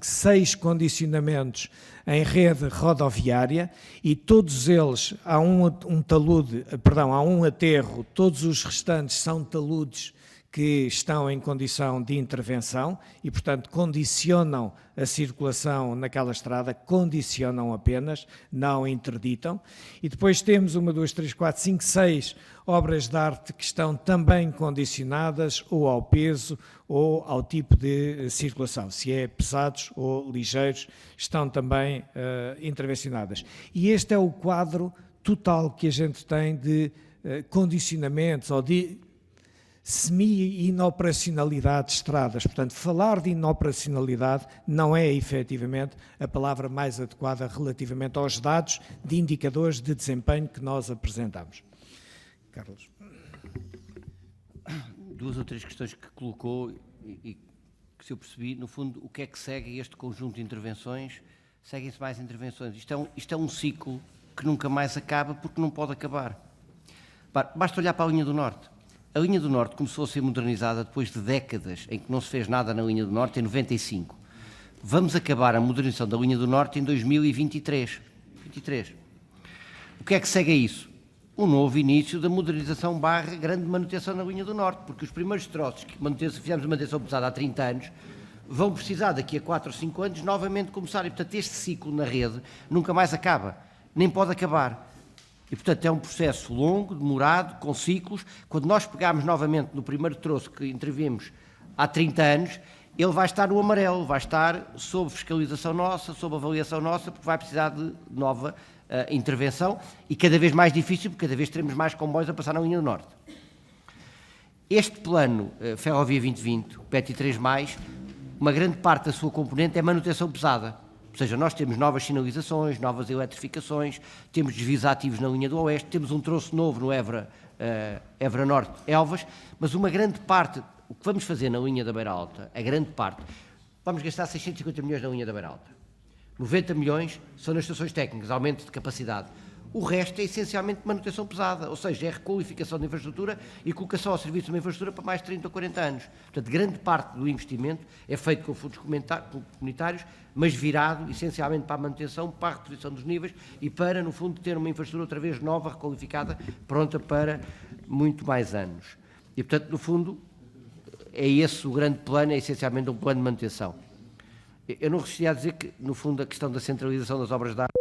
6 condicionamentos em rede rodoviária e todos eles, há um aterro, todos os restantes são taludes que estão em condição de intervenção e, portanto, condicionam a circulação naquela estrada, condicionam apenas, não interditam. E depois temos 6 obras de arte que estão também condicionadas ou ao peso ou ao tipo de circulação. Se é pesados ou ligeiros, estão também intervencionadas. E este é o quadro total que a gente tem de condicionamentos ou de semi-inoperacionalidade de estradas. Portanto, falar de inoperacionalidade não é efetivamente a palavra mais adequada relativamente aos dados de indicadores de desempenho que nós apresentamos. Carlos. 2 ou 3 questões que colocou e que, se eu percebi, no fundo, o que é que segue este conjunto de intervenções? Seguem-se mais intervenções. Isto é um ciclo que nunca mais acaba porque não pode acabar. Basta olhar para a linha do Norte. A linha do Norte começou a ser modernizada depois de décadas em que não se fez nada na linha do Norte, em 95. Vamos acabar a modernização da linha do Norte em 2023. O que é que segue a isso? Um novo início da modernização / grande manutenção na linha do Norte, porque os primeiros troços que fizemos a manutenção pesada há 30 anos vão precisar daqui a 4 ou 5 anos novamente começar. E, portanto, este ciclo na rede nunca mais acaba, nem pode acabar. E, portanto, é um processo longo, demorado, com ciclos. Quando nós pegarmos novamente no primeiro troço que intervimos há 30 anos, ele vai estar no amarelo, vai estar sob fiscalização nossa, sob avaliação nossa, porque vai precisar de nova intervenção e cada vez mais difícil, porque cada vez teremos mais comboios a passar na linha do Norte. Este plano Ferrovia 2020, o PETI 3+, uma grande parte da sua componente é manutenção pesada. Ou seja, nós temos novas sinalizações, novas eletrificações, temos desvios ativos na linha do Oeste, temos um troço novo no Évora Norte, Elvas, mas uma grande parte, o que vamos fazer na linha da Beira Alta, a grande parte, vamos gastar 650 milhões na linha da Beira Alta. 90 milhões são nas estações técnicas, aumento de capacidade. O resto é essencialmente manutenção pesada, ou seja, é requalificação da infraestrutura e colocação ao serviço de uma infraestrutura para mais de 30 ou 40 anos. Portanto, grande parte do investimento é feito com fundos comunitários, mas virado essencialmente para a manutenção, para a reposição dos níveis e para, no fundo, ter uma infraestrutura outra vez nova, requalificada, pronta para muito mais anos. E, portanto, no fundo, é esse o grande plano, é essencialmente um plano de manutenção. Eu não resistiria a dizer que, no fundo, a questão da centralização das obras de arte,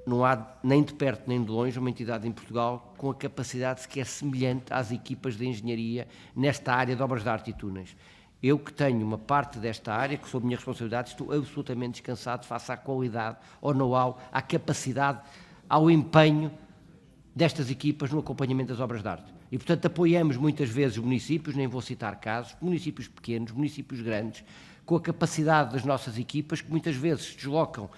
não há nem de perto nem de longe uma entidade em Portugal com a capacidade sequer semelhante às equipas de engenharia nesta área de obras de arte e túneis. Eu que tenho uma parte desta área, que sob minha responsabilidade, estou absolutamente descansado face à qualidade, ao know-how, à capacidade, ao empenho destas equipas no acompanhamento das obras de arte. E, portanto, apoiamos muitas vezes municípios, nem vou citar casos, municípios pequenos, municípios grandes, com a capacidade das nossas equipas, que muitas vezes se deslocam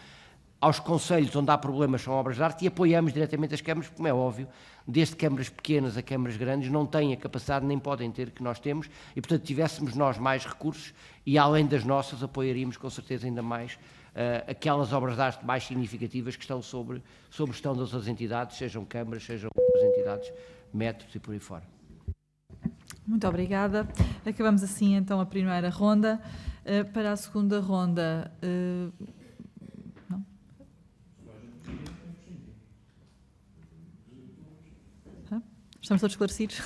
aos concelhos onde há problemas com obras de arte e apoiamos diretamente as câmaras, como é óbvio, desde câmaras pequenas a câmaras grandes, não têm a capacidade, nem podem ter, que nós temos, e, portanto, tivéssemos nós mais recursos e, além das nossas, apoiaríamos com certeza ainda mais aquelas obras de arte mais significativas que estão sobre gestão das outras entidades, sejam câmaras, sejam outras entidades, métodos e por aí fora. Muito obrigada. Acabamos assim então a primeira ronda. Para a segunda ronda... não? Estamos todos esclarecidos?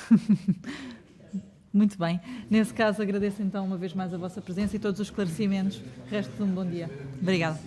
Muito bem. Nesse caso, agradeço então uma vez mais a vossa presença e todos os esclarecimentos. Resto de um bom dia. Obrigada.